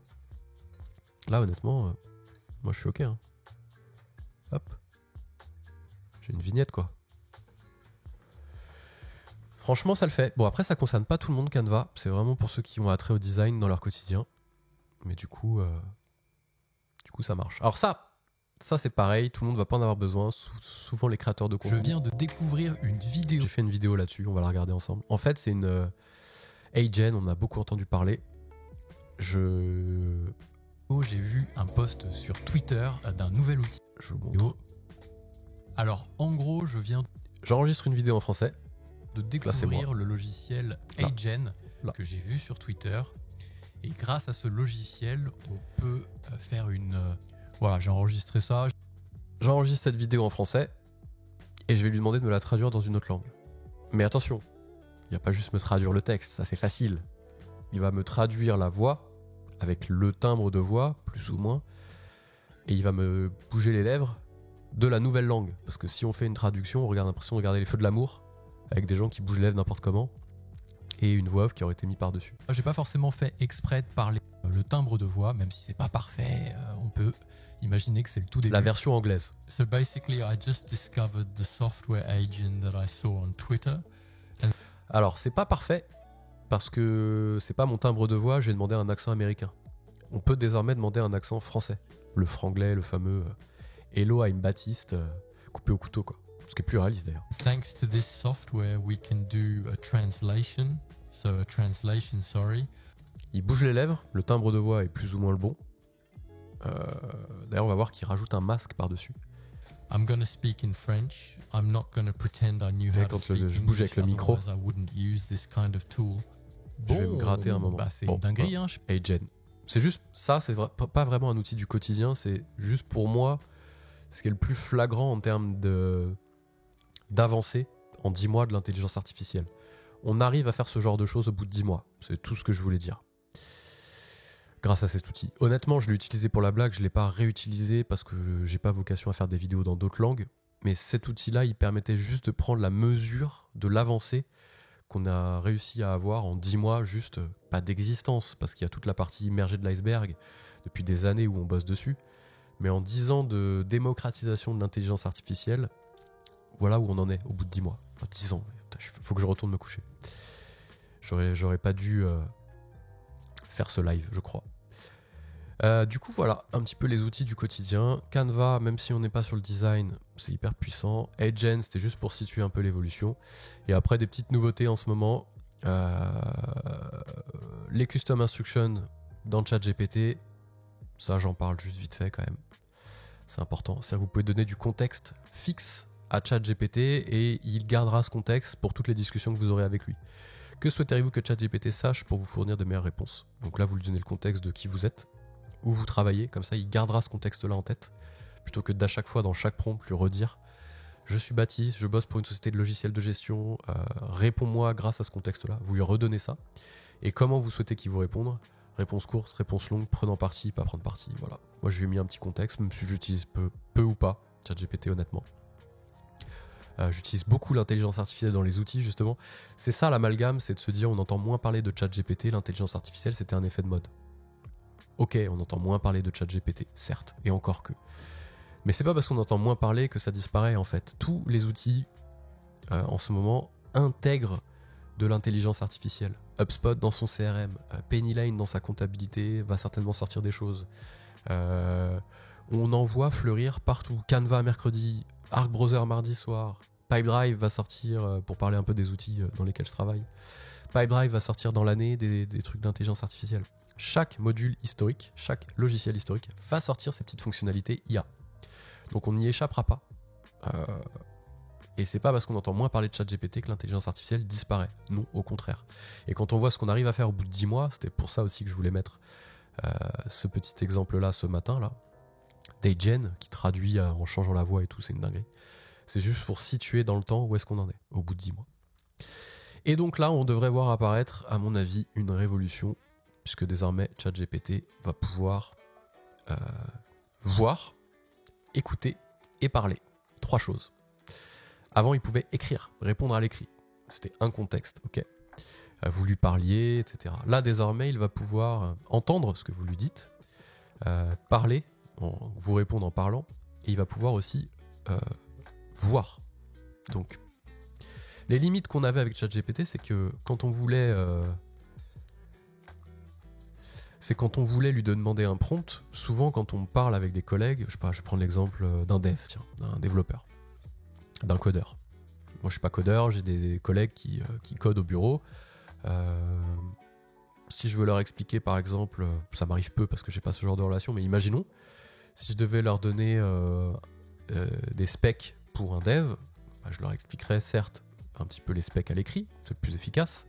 Là, honnêtement, moi, je suis OK. Hein. Hop. J'ai une vignette, quoi. Franchement, ça le fait. Bon, après, ça concerne pas tout le monde, Canva. C'est vraiment pour ceux qui ont attrait au design dans leur quotidien. Mais du coup, ça marche. Alors ça c'est pareil. Tout le monde va pas en avoir besoin. Souvent, les créateurs de contenu. Je viens de découvrir une vidéo. J'ai fait une vidéo là-dessus. On va la regarder ensemble. En fait, c'est une Agen. On a beaucoup entendu parler. J'ai vu un post sur Twitter d'un nouvel outil. Je vous montre. Alors, en gros, J'enregistre une vidéo en français. de découvrir le logiciel Là. Agen Là. que j'ai vu sur Twitter. Et grâce à ce logiciel, on peut faire une... Voilà, j'ai enregistré ça. J'enregistre cette vidéo en français et je vais lui demander de me la traduire dans une autre langue. Mais attention, il n'y a pas juste me traduire le texte, ça c'est facile. Il va me traduire la voix avec le timbre de voix, plus ou moins, et il va me bouger les lèvres de la nouvelle langue. Parce que si on fait une traduction, on a l'impression de regarder Les Feux de l'amour, avec des gens qui bougent les lèvres n'importe comment, et une voix off qui aurait été mise par-dessus. J'ai pas forcément fait exprès de parler le timbre de voix, même si c'est pas parfait, on peut imaginer que c'est le tout début. La version anglaise. So basically, I just discovered the software agent that I saw on Twitter. Alors, c'est pas parfait, parce que c'est pas mon timbre de voix, j'ai demandé un accent américain. On peut désormais demander un accent français. Le franglais, le fameux Hello, I'm Baptiste, coupé au couteau, quoi. Ce qui est plus réaliste d'ailleurs. Thanks to this software, we can do a translation. Sorry. Il bouge les lèvres, le timbre de voix est plus ou moins le bon. D'ailleurs, on va voir qu'il rajoute un masque par-dessus. I'm gonna speak in French. I'm not gonna pretend I knew how to Quand speak je bouge avec le micro, otherwise I wouldn't use this kind of tool. je vais me gratter un moment. Bah, c'est Bon, une dinguerie, voilà. hein. Agen. C'est juste, ça, c'est pas vraiment un outil du quotidien, c'est juste pour moi ce qui est le plus flagrant en termes d'avancée en 10 mois de l'intelligence artificielle. On arrive à faire ce genre de choses au bout de 10 mois. C'est tout ce que je voulais dire. Grâce à cet outil. Honnêtement, je l'ai utilisé pour la blague, je ne l'ai pas réutilisé parce que j'ai pas vocation à faire des vidéos dans d'autres langues. Mais cet outil-là, il permettait juste de prendre la mesure de l'avancée qu'on a réussi à avoir en 10 mois, juste pas d'existence, parce qu'il y a toute la partie immergée de l'iceberg depuis des années où on bosse dessus. Mais en 10 ans de démocratisation de l'intelligence artificielle, voilà où on en est au bout de 10 mois. Enfin, 10 ans, il faut que je retourne me coucher. J'aurais pas dû faire ce live, je crois. Du coup, voilà, un petit peu les outils du quotidien. Canva, même si on n'est pas sur le design, c'est hyper puissant. Agen, c'était juste pour situer un peu l'évolution. Et après, des petites nouveautés en ce moment. Les custom instructions dans ChatGPT, ça, j'en parle juste vite fait quand même. C'est important. C'est-à-dire que vous pouvez donner du contexte fixe à ChatGPT et il gardera ce contexte pour toutes les discussions que vous aurez avec lui. Que souhaiteriez-vous que ChatGPT sache pour vous fournir de meilleures réponses? Donc là, vous lui donnez le contexte de qui vous êtes, où vous travaillez, comme ça il gardera ce contexte-là en tête, plutôt que d'à chaque fois dans chaque prompt lui redire « Je suis Baptiste, je bosse pour une société de logiciels de gestion, réponds-moi grâce à ce contexte-là ». Vous lui redonnez ça. Et comment vous souhaitez qu'il vous réponde? Réponse courte, réponse longue, prenant parti, pas prendre parti, voilà. Moi je lui ai mis un petit contexte, même si j'utilise peu ou pas ChatGPT honnêtement. J'utilise beaucoup l'intelligence artificielle dans les outils justement. C'est ça l'amalgame, c'est de se dire on entend moins parler de ChatGPT, l'intelligence artificielle c'était un effet de mode. Ok, on entend moins parler de ChatGPT, certes, et encore que. Mais c'est pas parce qu'on entend moins parler que ça disparaît en fait. Tous les outils en ce moment intègrent de l'intelligence artificielle. HubSpot dans son CRM, Pennylane dans sa comptabilité va certainement sortir des choses. On en voit fleurir partout. Canva mercredi, Arc Browser mardi soir, Pipedrive va sortir, pour parler un peu des outils dans lesquels je travaille. Pipedrive va sortir dans l'année des trucs d'intelligence artificielle. Chaque module historique, chaque logiciel historique va sortir ses petites fonctionnalités IA. Donc on n'y échappera pas. Et c'est pas parce qu'on entend moins parler de ChatGPT que l'intelligence artificielle disparaît. Non, au contraire. Et quand on voit ce qu'on arrive à faire au bout de 10 mois, c'était pour ça aussi que je voulais mettre ce petit exemple-là ce matin-là, d'Agen, qui traduit en changeant la voix et tout, c'est une dinguerie. C'est juste pour situer dans le temps où est-ce qu'on en est, au bout de 10 mois. Et donc là, on devrait voir apparaître, à mon avis, une révolution, puisque désormais, ChatGPT va pouvoir voir, écouter et parler. 3 choses. Avant, il pouvait écrire, répondre à l'écrit. C'était un contexte, ok. Vous lui parliez, etc. Là, désormais, il va pouvoir entendre ce que vous lui dites, parler, vous répondre en parlant, et il va pouvoir aussi voir. Donc, les limites qu'on avait avec ChatGPT, c'est que quand on voulait lui demander un prompt, souvent quand on parle avec des collègues, je sais pas, je vais prendre l'exemple d'un dev, tiens, d'un développeur, d'un codeur. Moi je suis pas codeur, j'ai des collègues qui codent au bureau. Si je veux leur expliquer par exemple, ça m'arrive peu parce que j'ai pas ce genre de relation, mais imaginons, si je devais leur donner des specs pour un dev, bah, je leur expliquerais certes un petit peu les specs à l'écrit, c'est le plus efficace,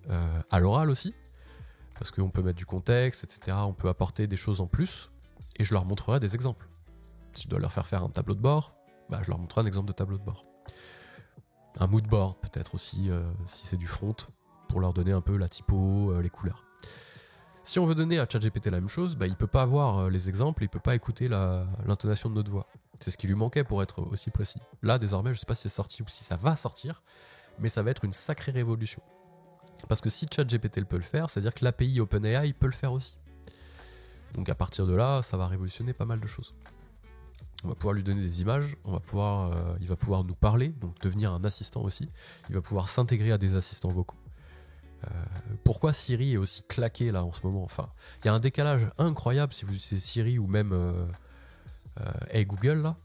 à l'oral aussi, parce qu'on peut mettre du contexte, etc. On peut apporter des choses en plus, et je leur montrerai des exemples. Si je dois leur faire un tableau de bord, bah, je leur montrerai un exemple de tableau de bord. Un mood board peut-être aussi, si c'est du front, pour leur donner un peu la typo, les couleurs. Si on veut donner à ChatGPT la même chose, bah, il ne peut pas avoir les exemples, il ne peut pas écouter l'intonation de notre voix. C'est ce qui lui manquait pour être aussi précis. Là, désormais, je ne sais pas si c'est sorti ou si ça va sortir, mais ça va être une sacrée révolution. Parce que si ChatGPT peut le faire, c'est-à-dire que l'API OpenAI peut le faire aussi. Donc à partir de là, ça va révolutionner pas mal de choses. On va pouvoir lui donner des images, il va pouvoir nous parler, donc devenir un assistant aussi. Il va pouvoir s'intégrer à des assistants vocaux. Pourquoi Siri est aussi claqué là en ce moment? Enfin, il y a un décalage incroyable si vous utilisez Siri ou même Hey Google là.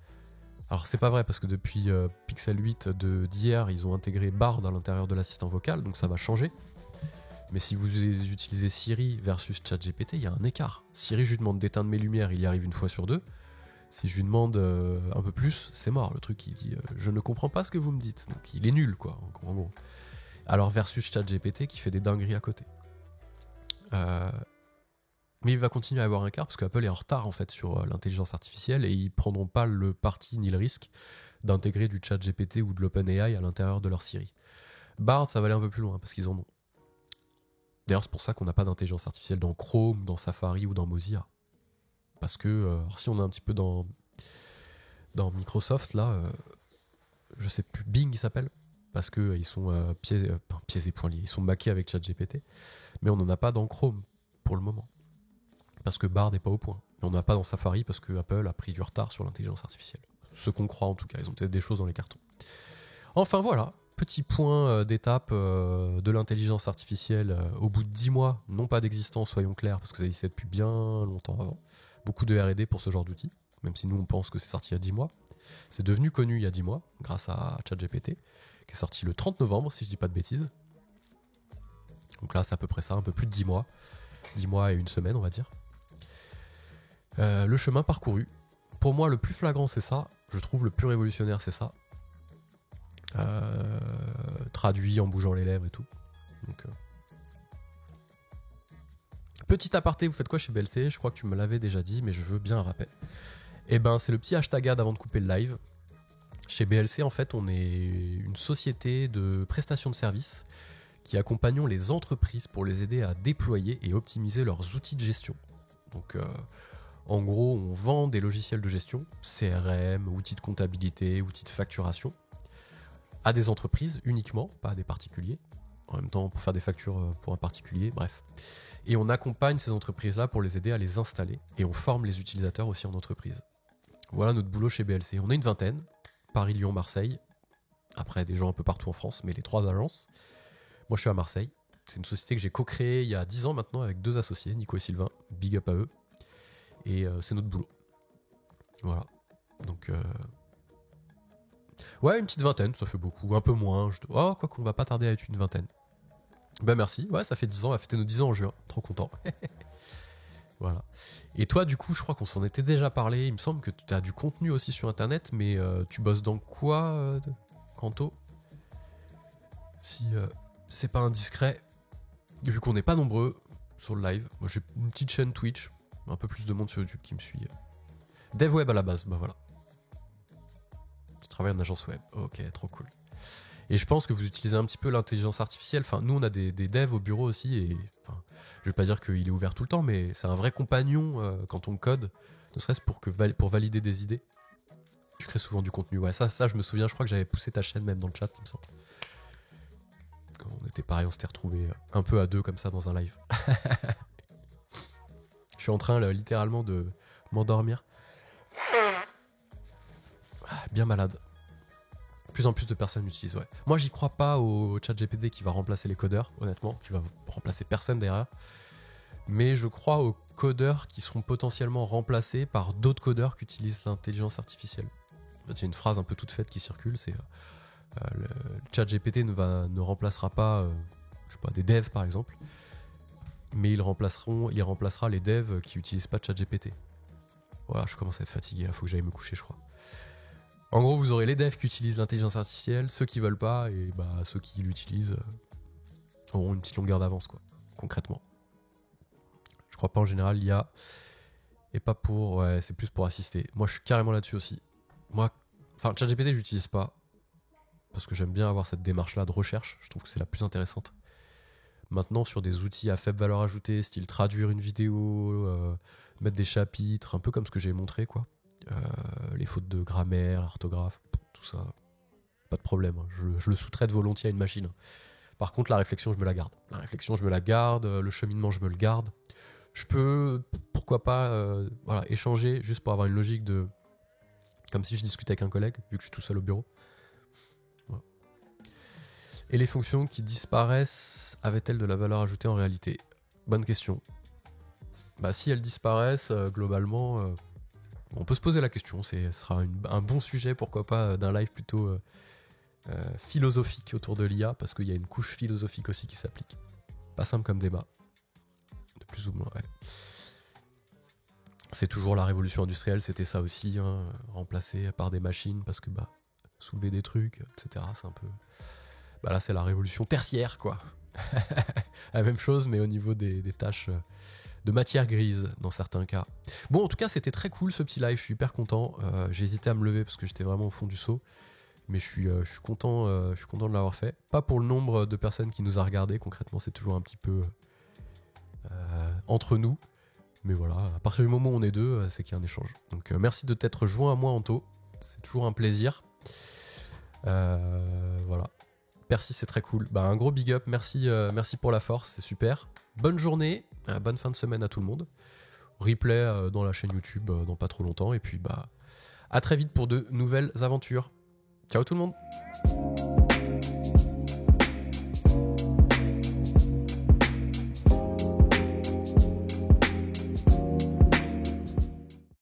Alors c'est pas vrai parce que depuis Pixel 8 d'hier, ils ont intégré Bard à l'intérieur de l'assistant vocal, donc ça va changer. Mais si vous utilisez Siri versus ChatGPT, il y a un écart. Siri, je lui demande d'éteindre mes lumières, il y arrive une fois sur deux. Si je lui demande un peu plus, c'est mort. Le truc, il dit je ne comprends pas ce que vous me dites. Donc il est nul, quoi, en gros. Alors versus ChatGPT qui fait des dingueries à côté. Mais il va continuer à avoir un quart parce qu'Apple est en retard en fait sur l'intelligence artificielle et ils prendront pas le parti ni le risque d'intégrer du ChatGPT ou de l'OpenAI à l'intérieur de leur Siri. Bard, ça va aller un peu plus loin parce qu'ils en ont. D'ailleurs, c'est pour ça qu'on n'a pas d'intelligence artificielle dans Chrome, dans Safari ou dans Mozilla. Parce que si on est un petit peu dans Microsoft là, je sais plus, Bing il s'appelle, parce que ils sont pieds et poings liés, ils sont maqués avec ChatGPT, mais on n'en a pas dans Chrome pour le moment. Parce que Bard n'est pas au point. Et on n'a pas dans Safari parce que Apple a pris du retard sur l'intelligence artificielle. Ce qu'on croit en tout cas, ils ont peut-être des choses dans les cartons. Enfin voilà, petit point d'étape de l'intelligence artificielle au bout de 10 mois, non pas d'existence, soyons clairs, parce que ça existait depuis bien longtemps avant. Beaucoup de R&D pour ce genre d'outils, même si nous on pense que c'est sorti il y a 10 mois. C'est devenu connu il y a 10 mois, grâce à ChatGPT, qui est sorti le 30 novembre, si je dis pas de bêtises. Donc là c'est à peu près ça, un peu plus de 10 mois. 10 mois et une semaine on va dire. Le chemin parcouru. Pour moi, le plus flagrant, c'est ça. Je trouve le plus révolutionnaire, c'est ça. Traduit en bougeant les lèvres et tout. Donc, petit aparté, vous faites quoi chez BLC? Je crois que tu me l'avais déjà dit, mais je veux bien un rappel. Et ben, c'est le petit hashtag ad avant de couper le live. Chez BLC, en fait, on est une société de prestation de services qui accompagnons les entreprises pour les aider à déployer et optimiser leurs outils de gestion. Donc, en gros, on vend des logiciels de gestion, CRM, outils de comptabilité, outils de facturation, à des entreprises uniquement, pas à des particuliers. En même temps, pour faire des factures pour un particulier, bref. Et on accompagne ces entreprises-là pour les aider à les installer. Et on forme les utilisateurs aussi en entreprise. Voilà notre boulot chez BLC. On est une vingtaine, Paris, Lyon, Marseille. Après, des gens un peu partout en France, mais les 3 agences. Moi, je suis à Marseille. C'est une société que j'ai co-créée il y a 10 ans maintenant avec 2 associés, Nico et Sylvain. Big up à eux. Et c'est notre boulot. Voilà. Donc, ouais, une petite vingtaine, ça fait beaucoup. Un peu moins. Oh, quoi qu'on va pas tarder à être une vingtaine. Ben merci. Ouais, ça fait 10 ans. On va fêter nos 10 ans en juin. Trop content. Voilà. Et toi, du coup, je crois qu'on s'en était déjà parlé. Il me semble que tu as du contenu aussi sur Internet, mais tu bosses dans quoi, Kanto? Si c'est pas indiscret, vu qu'on n'est pas nombreux sur le live. Moi, j'ai une petite chaîne Twitch. Un peu plus de monde sur YouTube qui me suit. Dev web à la base, bah voilà. Je travaille en agence web. Ok, trop cool. Et je pense que vous utilisez un petit peu l'intelligence artificielle. Enfin, nous, on a des devs au bureau aussi. Et enfin, je vais pas dire qu'il est ouvert tout le temps, mais c'est un vrai compagnon quand on code. Ne serait-ce pour valider des idées. Tu crées souvent du contenu. Ouais, ça, je me souviens. Je crois que j'avais poussé ta chaîne même dans le chat, il me semble. Quand on était pareil, on s'était retrouvés un peu à deux comme ça dans un live. Je suis en train là, littéralement de m'endormir. Bien malade. De plus en plus de personnes l'utilisent, ouais. Moi, j'y crois pas au ChatGPT qui va remplacer les codeurs, honnêtement, qui va remplacer personne derrière. Mais je crois aux codeurs qui seront potentiellement remplacés par d'autres codeurs qui utilisent l'intelligence artificielle. En fait, il y a une phrase un peu toute faite qui circule, c'est le ChatGPT ne remplacera pas, je sais pas, des devs par exemple. Mais il remplacera les devs qui n'utilisent pas de ChatGPT. Voilà, je commence à être fatigué, il faut que j'aille me coucher, je crois. En gros, vous aurez les devs qui utilisent l'intelligence artificielle, ceux qui veulent pas, et bah ceux qui l'utilisent auront une petite longueur d'avance, quoi, concrètement. Je crois pas en général l'IA, et pas pour... Ouais, c'est plus pour assister. Moi, je suis carrément là-dessus aussi. Moi, enfin, ChatGPT, je l'utilise pas, parce que j'aime bien avoir cette démarche-là de recherche, je trouve que c'est la plus intéressante. Maintenant, sur des outils à faible valeur ajoutée, style traduire une vidéo, mettre des chapitres, un peu comme ce que j'ai montré, quoi. Les fautes de grammaire, orthographe, tout ça, pas de problème. Je le sous-traite volontiers à une machine. Par contre, la réflexion, je me la garde. Le cheminement, je me le garde. Je peux, pourquoi pas, voilà, échanger juste pour avoir une logique de... Comme si je discutais avec un collègue, vu que je suis tout seul au bureau. Voilà. Et les fonctions qui disparaissent avaient-elles de la valeur ajoutée en réalité? Bonne question. Bah, si elles disparaissent, globalement, on peut se poser la question. Ce sera un bon sujet, pourquoi pas, d'un live plutôt philosophique autour de l'IA, parce qu'il y a une couche philosophique aussi qui s'applique. Pas simple comme débat. De plus ou moins, ouais. C'est toujours la révolution industrielle, c'était ça aussi, hein, remplacé par des machines, parce que bah, soulever des trucs, etc. C'est un peu... Bah là, c'est la révolution tertiaire, quoi. La même chose, mais au niveau des tâches de matière grise, dans certains cas. Bon, en tout cas, c'était très cool, ce petit live, je suis hyper content. J'ai hésité à me lever, parce que j'étais vraiment au fond du seau. Mais je suis content de l'avoir fait. Pas pour le nombre de personnes qui nous a regardé, concrètement, c'est toujours un petit peu entre nous. Mais voilà, à partir du moment où on est deux, c'est qu'il y a un échange. Donc merci de t'être joint à moi, Anto. C'est toujours un plaisir. Voilà. Merci, c'est très cool. Bah, un gros big up, merci pour la force, c'est super. Bonne journée, bonne fin de semaine à tout le monde. Replay dans la chaîne YouTube dans pas trop longtemps. Et puis bah, à très vite pour de nouvelles aventures. Ciao tout le monde.